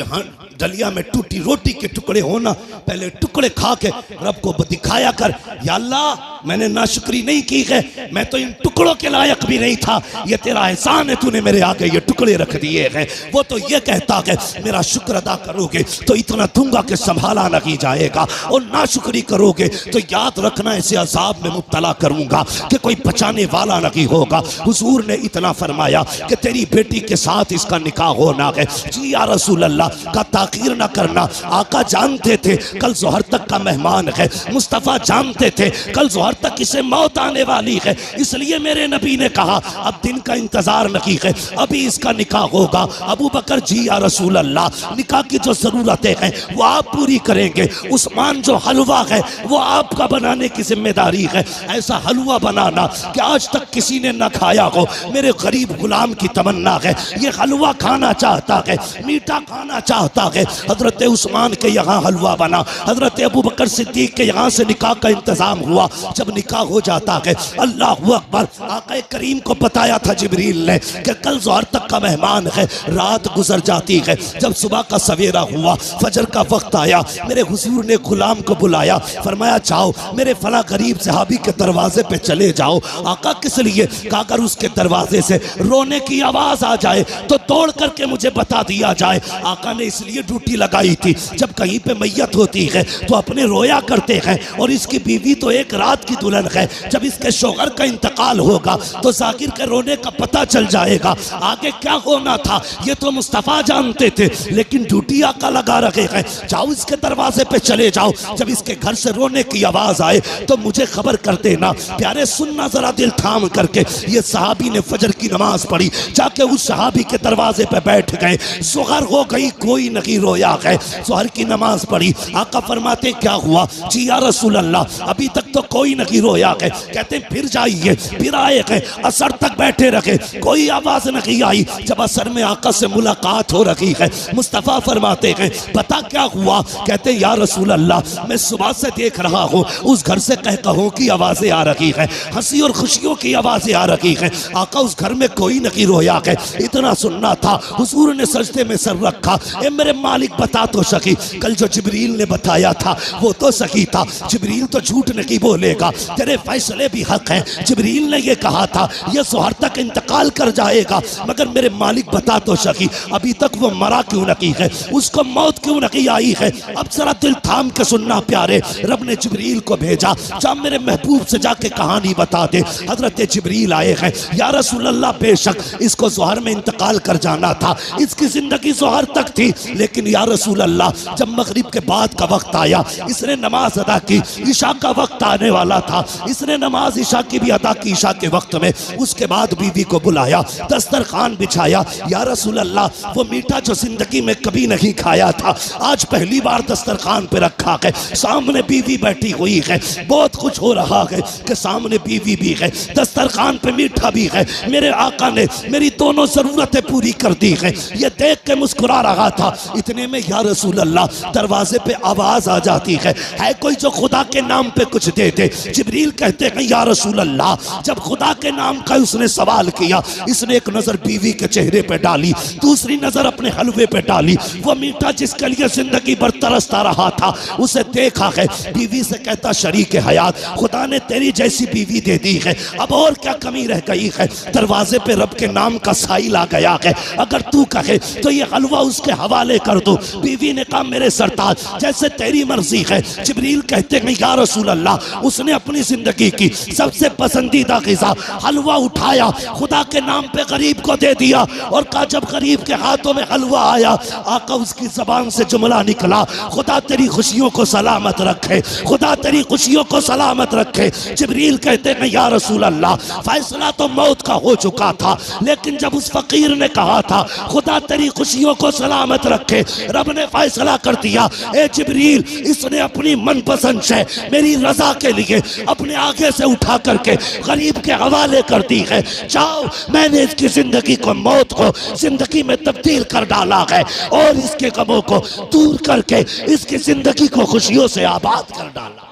डलिया में टूटी रोटी के टुकड़े होना, पहले टुकड़े खा के रब को दिखाया कर या अल्लाह मैंने नाशुक्री नहीं की है, मैं तो इन टुकड़ों के लायक भी नहीं था, ये तेरा एहसान है, तूने मेरे आगे ये टुकड़े रख दिए हैं। वो तो ये कहता है मेरा शुक्र अदा करोगे तो इतना दूंगा कि संभाला नहीं जाएगा, और नाशुक्री करोगे तो याद रखना ऐसे अजाब में मुब्तला करूंगा कि कोई बचाने वाला नहीं होगा। हुजूर ने इतना फरमाया कि तेरी बेटी के साथ इसका निकाह होना है। जी या रसूल अल्लाह का ताकीर ना करना। आका जानते थे कल जोहर तक का मेहमान है, मुस्तफ़ा जानते थे कल जोहर तक इसे मौत आने वाली है, इसलिए मेरे नबी ने कहा अब दिन का इंतजार नहीं है, अभी इसका निकाह होगा। अबू बकर जी या रसूल अल्लाह निकाह की जो जरूरतें हैं वो आप पूरी करेंगे। उस्मान जो हलवा है वो आपका बनाने की जिम्मेदारी है। ऐसा हलवा बनाना कि आज तक किसी ने ना खाया हो। मेरे गरीब गुलाम की तमन्ना है, ये हलवा खाना चाहता है, मीठा खाना चाहता है। हजरत उस्मान के यहाँ हलवा बना, हजरत अबू बकर सिद्दीक के यहाँ से निकाह का इंतजाम हुआ। जब निकाह हो जाता है, अल्लाह अकबर, आक़ा करीम को बताया था जिब्रील ने कि कल ज़ोहर तक का मेहमान है, रात गुजर जाती है। जब सुबह का सवेरा हुआ, फजर का वक्त आया, मेरे हुजूर ने गुलाम को बुलाया, फरमाया जाओ मेरे फला गरीब सहाबी के दरवाजे पे चले जाओ। आका किस लिए? कि अगर उसके दरवाजे से रोने की आवाज आ जाए तो तोड़ करके मुझे बता दिया जाए। आका ने इसलिए ड्यूटी लगाई थी, जब कहीं पे मैयत होती है तो अपने रोया करते हैं, और इसकी बीवी तो एक रात की दुल्हन है। जब इसके शौहर का इंतकाल होगा तो जाकिर के रोने का पता चल जाएगा। आगे क्या होना था ये तो मुस्तफ़ा जानते थे, लेकिन ड्यूटी आका लगा रखे हैं, जाओ इसके दरवाजे पे चले जाओ, जब इसके घर से रोने की आवाज आए तो मुझे खबर कर देना। प्यारे सुनना जरा दिल थाम करके, ये सहाबी ने फजर की नमाज पढ़ी, जाके उस सहाबी के दरवाजे पे बैठ गए। ज़ोहर हो गई, कोई नहीं रोया है। ज़ोहर की नमाज पढ़ी, आका फरमाते क्या हुआ? जी या रसूल अल्लाह अभी तक तो कोई नहीं रोया है। कहते हैं फिर जाइए, फिर आए हैं, असर तक बैठे रखे, कोई आवाज नहीं आई। जब असर में आका से मुलाकात हो रही है, मुस्तफ़ा फरमाते हैं पता क्या हुआ? कहते या रसूल अल्लाह, मैं सुबह से देख रहा हूँ उस घर से कह कहों की आवाजें आ रही हैं, हंसी और खुशियों की आवाजें आ रही हैं। आका उस घर में कोई नहीं रोया है। इतना सुनना था, हुजूर ने सजदे में सर रखा। ए मेरे मालिक बता तो सकी, कल जो जिब्रील ने बताया था वो तो सही था, जिब्रील तो झूठ नहीं बोलेगा, तेरे फैसले भी हक हैं। जिब्रील ने ये कहा था ये सोहर तक इंतकाल कर जाएगा, मगर मेरे मालिक बता तो सकी अभी तक वो मरा क्यों नहीं है, उसको मौत क्यों नहीं आई है। अब जरा दिल थाम के सुनना प्यारे, रब ने जिब्रील को भेजा, जा मेरे महबूब से जाके कहानी बता दे। हजरत जिब्रील आए हैं, या रसूल अल्लाह बेशक इसको ज़ोहर में इंतकाल कर जाना था, इसकी जिंदगी ज़ोहर तक थी, लेकिन या रसूल अल्लाह जब मगरिब के बाद का वक्त आया, इसने नमाज अदा की, ईशा का वक्त आने वाला था, इसने नमाज ईशा की भी अदा की ईशा के वक्त में। उसके बाद बीवी को बुलाया, दस्तरखान बिछाया, या रसूल अल्लाह वो मीठा जो जिंदगी में कभी नहीं खाया था आज पहली बार दस्तरखान पे रखा है, सामने बीवी बैठी हुई है, बहुत कुछ हो रहा है कि सामने बीवी भी है, दस्तरखान पे मीठा भी है, मेरे आका ने मेरी दोनों जरूरतें पूरी कर दी है। ये देख के मुस्कुरा रहा था, इतने में या रसूल अल्लाह दरवाजे पे आवाज आ जाती है कोई जो खुदा के नाम पे कुछ दे दे। जिब्रील कहते हैं या रसूल अल्लाह जब खुदा के नाम का उसने सवाल किया, इसने एक नजर बीवी के चेहरे पे डाली, दूसरी नजर अपने हलवे पे डाली, वो मीठा जिसके लिए जिंदगी भर तरसता रहा था उसे देखा है। बीवी से कहता शरीक हयात खुदा ने तेरी जैसी बीवी दे दी है, अब और क्या कमी रह गई है। दरवाजे पे रब के नाम का साइल आ गया है, अगर तू कहे तो ये हलवा उसके हवाले कर दो। बीवी ने कहा मेरे सरताज जैसे तेरी मर्जी है। जिब्रील कहते हैं या रसूल अल्लाह उसने अपनी जिंदगी की सबसे पसंदीदा ग़िज़ा हलवा उठाया, खुदा के नाम पे गरीब को दे दिया और कहा जब गरीब के हाथों में हलवा आया, आका उसकी जबान से जुमला निकला, खुदा तेरी खुशियों को सलामत रखे, खुदा तेरी खुशियों को सलामत रखे। जिब्रील कहते हैं या रसूल अल्लाह फैसला तो मौत का हो चुका था, लेकिन जब उस फकीर ने कहा था खुदा तेरी खुशियों को सलामत रखे, रब ने फैसला कर दिया ए जिब्रील इसने अपनी मनपसंद से मेरी रजा के लिए अपने आगे से उठा करके गरीब के हवाले कर दी है। जाओ मैंने इसकी जिंदगी को मौत को जिंदगी में तब्दील कर डाला है और इसके गमों को दूर करके इसकी जिंदगी को खुशियों से आबाद कर डाला।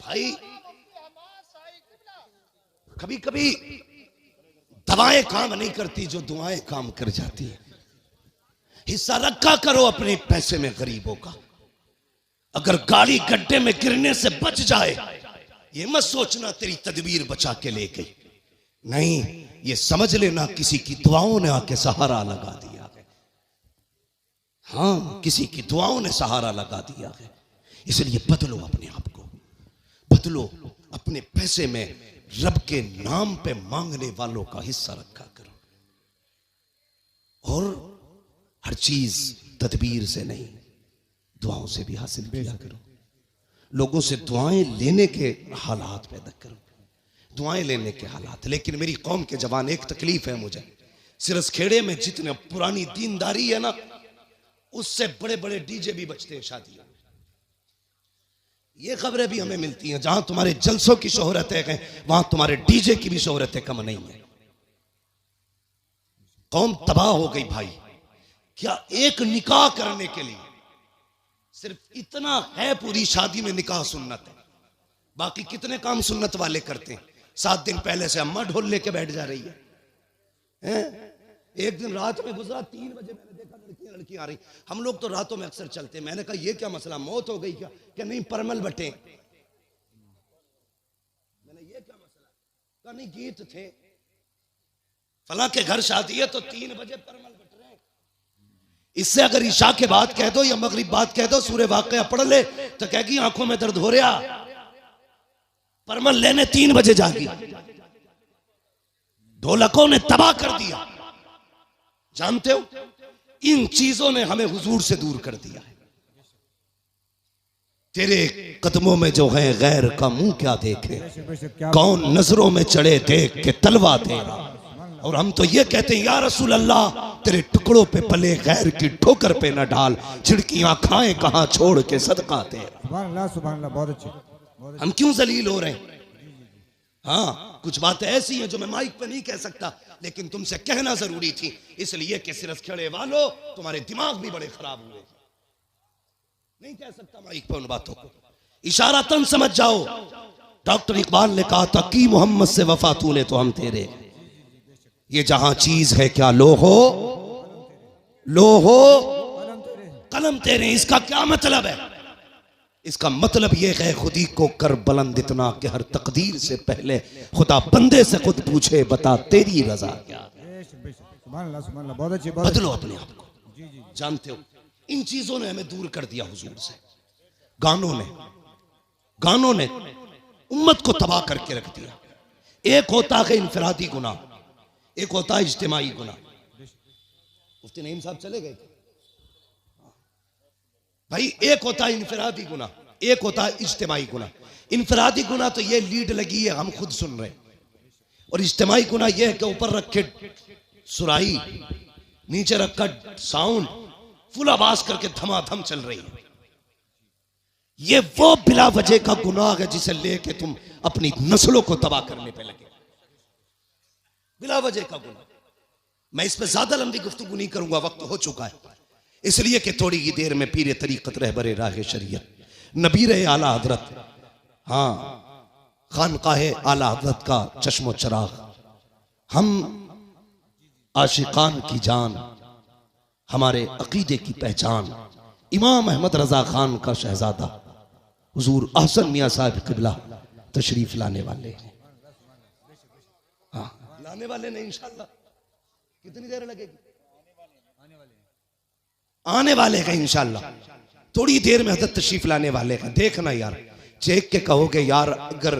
भाई कभी कभी दवाएं काम नहीं करती जो दुआएं काम कर जाती है। हिस्सा रखा करो अपने पैसे में गरीबों का। अगर गाड़ी गड्ढे में गिरने से बच जाए ये मत सोचना तेरी तदबीर बचा के ले गई, नहीं, ये समझ लेना किसी की दुआओं ने आके सहारा लगा दिया है। हाँ, किसी की दुआओं ने सहारा लगा दिया है। इसलिए बदलो अपने आप को, बदलो अपने पैसे में रब के नाम पे मांगने वालों का हिस्सा रखा करो और हर चीज तदबीर से नहीं दुआओं से भी हासिल किया करो। लोगों से दुआएं लेने के हालात पैदा करो, दुआएं लेने के हालात। लेकिन मेरी कौम के जवान एक तकलीफ है मुझे, सिरस खेड़े में जितने पुरानी दीनदारी है ना उससे बड़े बड़े डीजे भी बजते हैं शादियों में। ये खबरें भी हमें मिलती हैं, जहां तुम्हारे जलसों की शोहरत है वहां तुम्हारे डीजे की भी शोहरत कम नहीं है। कौम तबाह हो गई भाई। क्या एक निकाह करने के लिए सिर्फ इतना है, पूरी शादी में निकाह सुन्नत है, बाकी कितने काम सुन्नत वाले करते हैं। 7 दिन पहले से अम्मा ढोल लेके बैठ जा रही है। एक दिन रात में गुजरा 3 बजे मैंने देखा लड़की आ रही। हम लोग तो रातों में अक्सर चलते हैं। मैंने कहा ये क्या मसला, मौत हो गई क्या? कि नहीं परमल बटे। मैंने ये क्या मसला? कहा नहीं गीत थे, फला के घर शादी है तो 3 बजे परमल बट रहे हैं। इससे अगर ईशा के बाद कह दो या मगरिब बाद कह दो सूरह वाक़िया पढ़ ले तो कहेगी आंखों में दर्द हो रहा, परमल लेने 3 बजे जागी। ढोलकों ने तबाह कर दिया। जानते हो इन चीजों ने हमें हुजूर से दूर कर दिया है। तेरे कदमों में जो है गैर का मुंह क्या देखे, बेशक क्या कौन नजरों में चढ़े देख के तलवा तेरा। और हम तो ये कहते हैं या रसूल अल्लाह, तेरे टुकड़ों पे पले गैर की ठोकर पे न डाल, झिड़कियां खाएं कहां छोड़ के सदका तेरा। सुभान अल्लाह, बहुत अच्छे। हम क्यों जलील हो रहे हैं? हाँ, कुछ बातें ऐसी हैं जो मैं माइक पे नहीं कह सकता, लेकिन तुमसे कहना जरूरी थी, इसलिए कि सिर्फ खेड़े वालों तुम्हारे दिमाग भी बड़े खराब हुए। नहीं कह सकता माइक पे उन बातों को, इशारा तन समझ जाओ। डॉक्टर इकबाल ने कहा था कि मोहम्मद से वफा तूने तो हम तेरे। ये जहां चीज है क्या लो हो कलम तेरे, इसका क्या मतलब है? इसका मतलब यह है खुदी को कर बुलंद इतना कि हर तकदीर से पहले खुदा बंदे से खुद पूछे बता तेरी रजा क्या। सुभान अल्लाह, बहुत अच्छे। बदलो अपने आप को। जानते हो इन चीजों ने हमें दूर कर दिया हुजूर से। गानों ने उम्मत को तबाह करके रख दिया। एक होता है इनफरादी गुनाह, एक होता है इज्तिमाई गुनाह। मुफ्ती नईम साहब चले गए भाई। एक होता है इनफरादी गुनाह, एक होता है इज्तिमाई गुनाह। इनफरादी गुनाह तो ये लीड लगी है, हम खुद सुन रहे हैं। और इज्तिमाई गुनाह ये है कि ऊपर रखे सुराही, नीचे रखा साउंड, फुल आवाज करके धमाधम चल रही है। ये वो बिला वजह का गुनाह है जिसे लेके तुम अपनी नस्लों को तबाह करने पे लगे। बिला वजह का गुनाह। मैं इस पे ज्यादा लंबी गुफ्तगू नहीं करूंगा, वक्त हो चुका है, इसलिए कि थोड़ी ही देर में पीर तरीक़त रहबर राह शरीयत नबीर आला हजरत, हाँ खानकाहे आला हजरत का चश्मो चराग, हम आशिकान की जान, हमारे अकीदे की पहचान, इमाम अहमद रजा खान का शहजादा हुजूर अहसन मियां साहब किबला तशरीफ लाने वाले हैं। हाँ, लाने वाले नहीं, इंशाल्लाह। कितनी देर लगेगी? आने वाले हैं इंशाल्लाह। थोड़ी देर में हजरत तशरीफ लाने वाले हैं। देखना यार, चेक के कहोगे यार अगर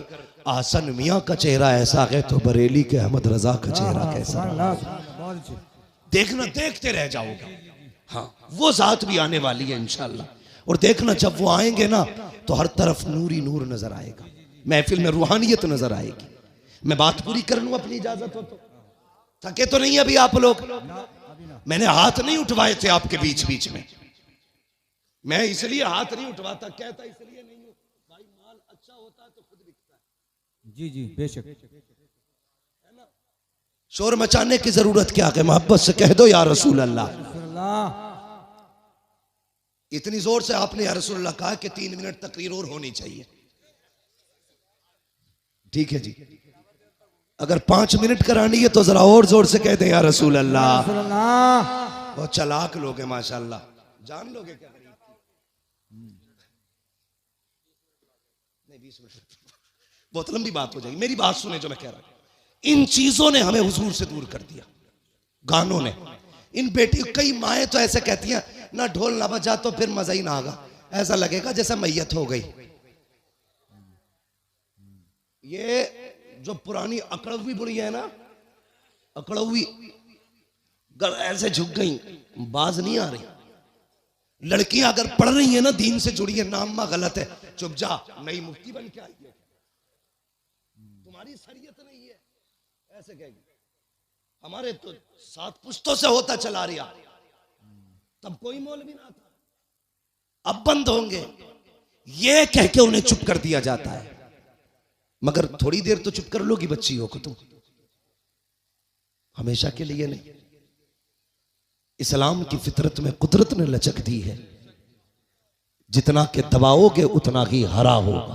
अहसन मियां का चेहरा ऐसा है तो बरेली के अहमद रजा का चेहरा कैसा? देखना, देखते रह जाओगे। हाँ, वो जात भी आने वाली है इंशाल्लाह। और देखना जब वो आएंगे ना तो हर तरफ नूर ही नूर नजर आएगा, महफिल में रूहानियत नजर आएगी। मैं बात पूरी कर लूं, अपनी इजाजत हो तो। थके तो नहीं अभी आप लोग? मैंने हाथ नहीं उठवाए थे आपके बीच बीच में, मैं इसलिए हाथ नहीं उठवाता, कहता इसलिए नहीं हूं भाई, माल अच्छा होता है तो खुद बिकता है। जी बेशक। है ना? शोर मचाने की जरूरत क्या है? मोहब्बत से कह दो या रसूल अल्लाह। इतनी जोर से आपने या रसूल अल्लाह कहा कि 3 मिनट तकरीर और होनी चाहिए। ठीक है जी, अगर 5 मिनट करानी है तो जरा और जोर से कह दें या रसूल अल्लाह। बहुत चालाक लोग हैं माशाल्लाह, जान लोगे क्या? नहीं 20 मिनट बहुत लंबी बात हो जाएगी, मेरी बात सुने जो मैं कह रहा हूं। इन चीजों ने हमें हुजूर से दूर कर दिया, गानों ने। इन बेटी, कई माएँ तो ऐसे कहती हैं ना ढोल ना बजा तो फिर मजा ही ना आगा, ऐसा लगेगा जैसे मैयत हो गई। ये जो पुरानी अकड़वी बुढ़ी है ना, अकड़वी ऐसे झुक गई, बाज नहीं आ रही। लड़कियां अगर पढ़ रही है ना, दीन से जुड़ी है, नाम गलत है, चुप जा, नई मुफ्ती बन के आई है, तुम्हारी शरीयत नहीं है, ऐसे कहेगी। हमारे तो 7 पुश्तों से होता चला रहा, तब कोई मौलवी ना था, अब बंद होंगे, ये कह के उन्हें चुप कर दिया जाता है। मगर थोड़ी देर तो चुप कर लोगी बच्ची हो को तुम, हमेशा के लिए नहीं। इस्लाम की फितरत में कुदरत ने लचक दी है, जितना के दबाओगे उतना ही हरा होगा,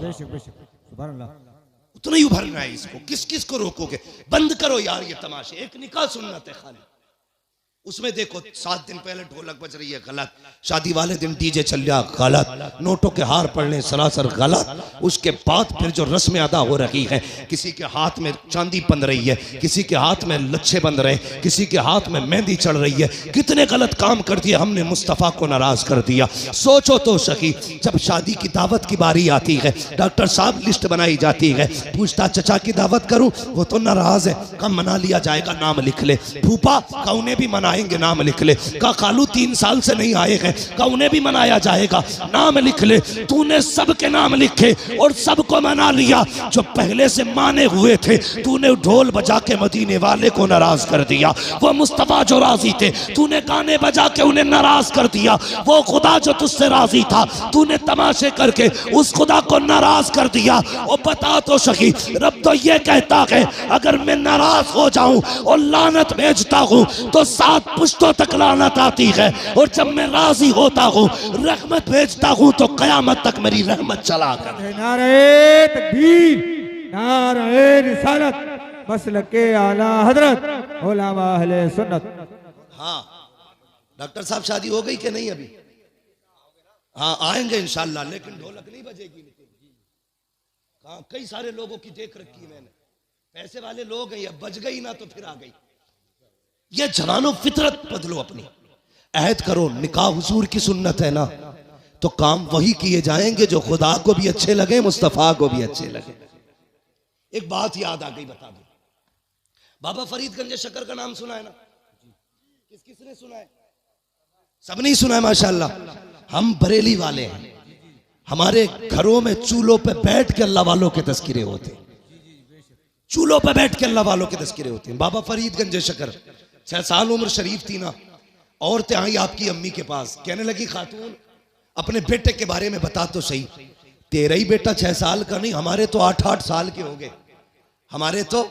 उतना ही उभरना है। इसको किस किस को रोकोगे? बंद करो यार ये तमाशे। एक निकाह सुन्नत है खाली, उसमें देखो 7 दिन पहले ढोलक बज रही है, गलत। शादी वाले दिन डीजे चल रहा, गलत। नोटों के हार पड़ने सरासर गलत। उसके बाद फिर जो रस्में अदा हो रही है, किसी के हाथ में चांदी बंध रही है, किसी के हाथ में लच्छे बंध रहे, किसी के हाथ में मेहंदी चढ़ रही है। कितने गलत काम कर दिए हमने, मुस्तफ़ा को नाराज कर दिया। सोचो तो सही, जब शादी की दावत की बारी आती है, डॉक्टर साहब लिस्ट बनाई जाती है, पूछता चचा की दावत करूं, वो तो नाराज है, कम मना लिया जाएगा, नाम लिख ले। फूफा का उन्हें भी मना मनाएंगे, नाम लिख ले। कहा खालू 3 साल से नहीं आए हैं, कहा उन्हें भी मनाया जाएगा, नाम लिख ले। तूने सबके नाम लिखे और सबको मना लिया। जो पहले से माने हुए थे तूने ढोल बजा के मदीने वाले को नाराज कर दिया। वो मुस्तफा जो राजी थे तूने गाने बजा के उन्हें नाराज कर दिया। वो खुदा जो तुझसे राजी था तूने तमाशे करके उस खुदा को नाराज कर दिया। और बता तो सही, रब तो ये कहता है अगर मैं नाराज हो जाऊं और लानत भेजता हूं तो 7 पुश्तों तक लानत आती है, और जब मैं राजी होता हूं रहमत भेजता हूं तो कयामत तक मेरी रहमत चला कर। नारे तकबीर, नारे रिसालत, मसलके आला हजरत उलमा अहले सुन्नत। हाँ डॉक्टर साहब शादी हो गई कि नहीं अभी? हाँ आएंगे इंशाल्लाह, लेकिन ढोलक नहीं बजेगी। हाँ कई सारे लोगों की देख रखी है मैंने, पैसे वाले लोग हैं, अब बज गई ना तो फिर आ गई। ये जवानों फितरत बदलो अपनी, अहद करो। निकाह हुजूर की सुन्नत है ना, तो काम वही किए जाएंगे जो खुदा को भी अच्छे लगे, मुस्तफा को भी अच्छे लगे। एक बात याद आ गई, बता दो, बाबा फरीदगंज शकर का नाम सुना है ना? किसने सुना है? सब नहीं सुना है माशाल्लाह। हम बरेली वाले हैं, हमारे घरों में चूल्हों पे बैठ के अल्लाह वालों के तस्किरे होते हैं, चूल्हों पे बैठ के अल्लाह वालों के तस्किरे होते हैं। बाबा फरीदगंज शकर 6 साल उम्र शरीफ थी ना, औरतें आई आपकी अम्मी के पास, कहने लगी खातून अपने बेटे के बारे में बता तो सही, तेरा ही बेटा 6 साल का नहीं, हमारे तो 8-8 साल के हो गए, हमारे तो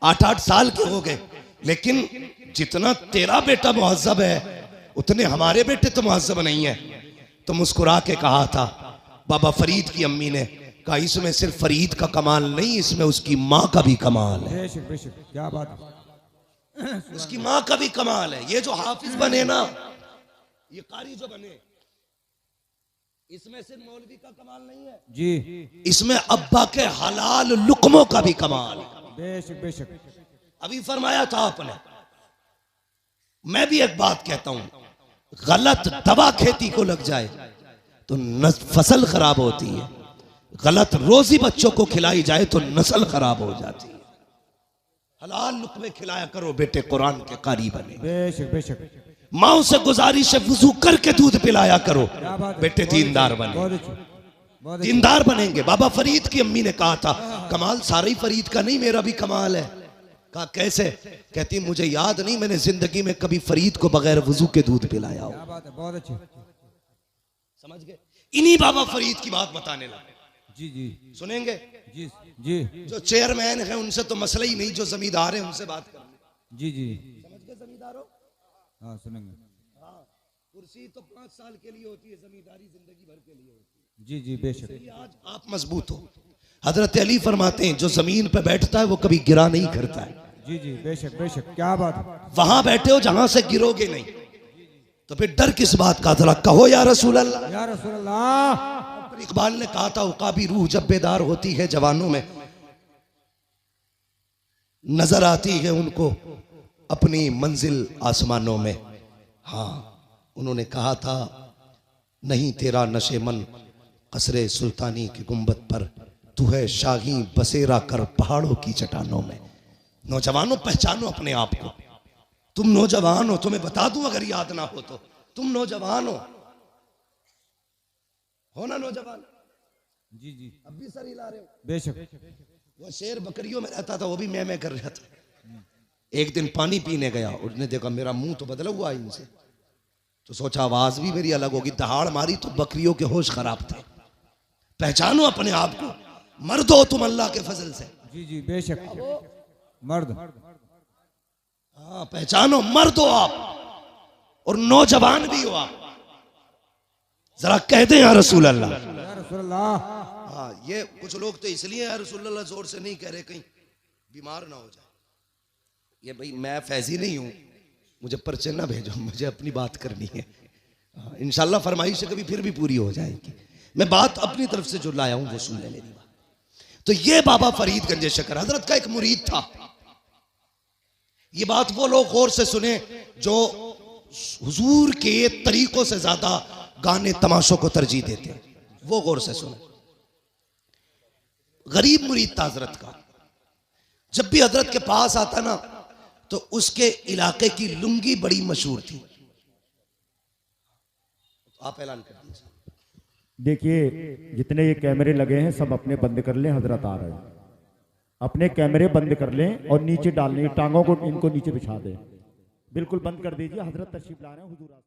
8-8 साल के हो गए, लेकिन जितना तेरा बेटा मुहज्जब है उतने हमारे बेटे तो मुहज्जब नहीं है। तो मुस्कुरा के कहा था बाबा फरीद की अम्मी ने, कहा इसमें सिर्फ फरीद का कमाल नहीं, इसमें उसकी माँ का भी कमाल है। बेशक बेशक, क्या बात है, उसकी माँ का भी कमाल है। ये जो हाफिज बने ना, ये कारी जो बने, इसमें सिर्फ मौलवी का कमाल नहीं है जी, इसमें अब्बा के हलाल लुकमों का भी कमाल है। बेशक बेशक। अभी फरमाया था आपने, मैं भी एक बात कहता हूं, गलत दवा खेती को लग जाए तो फसल खराब होती है, गलत रोजी बच्चों को खिलाई जाए तो नस्ल खराब हो जाती है। हलाल लुकमे खिलाया करो बेटे, कुरान के कारी बने। बेशक बेशक। माओ से गुजारिश है वुजू करके दूध पिलाया करो, बेटे दीनदार बने, बहुत अच्छे, दीनदार बनेंगे। बाबा फरीद की अम्मी ने कहा था कमाल सारा ही फरीद का नहीं, मेरा भी कमाल है। कहा कैसे? कहती मुझे याद नहीं मैंने जिंदगी में कभी फरीद को बगैर वुजू के दूध पिलाया हो। क्या बात है, बहुत अच्छे, समझ गए? इन्हीं बाबा फरीद की बात बताने लगा। जी जी सुनेंगे? जी जी जो चेयरमैन है उनसे तो मसला ही नहीं, जो जमींदार है उनसे बात कर। जी जी, समझ गए जमींदारों? हाँ सुनेंगे। हाँ, कुर्सी तो 5 साल के लिए होती है, जमींदारी जिंदगी भर के लिए होती है। जी जी बेशक। आज आप मजबूत हो। हजरत अली फरमाते हैं जो जमीन पे बैठता है वो कभी गिरा नहीं करता है। जी जी बेशक बेशक, क्या बात है। वहां बैठे हो जहां से गिरोगे नहीं, तो फिर डर किस बात का? जरा कहो या रसूल अल्लाह। या रसूल अल्लाह। इकबाल ने कहा था उकाबी रूह जब बेदार होती है जवानों में, नजर आती है उनको अपनी मंजिल आसमानों में। हाँ उन्होंने कहा था नहीं तेरा नशे मन कसरे सुल्तानी की गुंबद पर, तू है शाही बसेरा कर पहाड़ों की चट्टानों में। नौजवानों पहचानो अपने आप को, तुम नौजवान हो। तुम्हें बता दूं अगर याद ना हो तो, तुम नौजवान हो ना नौजवान? जी जी, अब भी सर हिला रहे हो। बेशक। वो शेर बकरियों में रहता था, वो भी मैं कर रहा था। एक दिन पानी पीने गया, उसने देखा मेरा मुंह तो बदला हुआ है इनसे, तो सोचा आवाज भी मेरी अलग होगी, दहाड़ मारी तो बकरियों के होश खराब थे। पहचानो अपने आप को, मर्द हो तुम अल्लाह के फजल से। जी जी बेशक, मर्द। हाँ पहचानो, मर्द हो आप और नौजवान भी हो आप। जरा कह दे या रसूल अल्लाह। या रसूल अल्लाह। हाँ ये कुछ लोग तो इसलिए या रसूल अल्लाह जोर से नहीं कह रहे कहीं बीमार ना हो जाए। ये भाई मैं फैजी नहीं हूं, मुझे पर्चे ना भेजो, मुझे अपनी बात करनी है। इंशाल्लाह फरमाइश कभी फिर भी पूरी हो जाएगी। मैं बात अपनी तरफ से जो लाया हूं वो सुन ले मेरी बात। तो ये बाबा फरीदगंज शकर हजरत का एक मुरीद था। ये बात वो लोग गौर से सुने जो हुजूर के तरीकों से ज्यादा गाने तमाशों को तरजीह देते, वो गौर से सुने। गरीब मुरीद था हजरत का। जब भी हजरत के पास आता ना तो उसके इलाके की लुंगी बड़ी मशहूर थी। आप ऐलान कर दीजिए। देखिए जितने ये कैमरे लगे हैं सब अपने बंद कर लें, हजरत आ रहे हैं। अपने कैमरे बंद कर लें और नीचे डालने टांगों को इनको नीचे बिछा दें, बिल्कुल बंद कर दीजिए। हजरत तशरीफ ला रहे हैं हुजूर।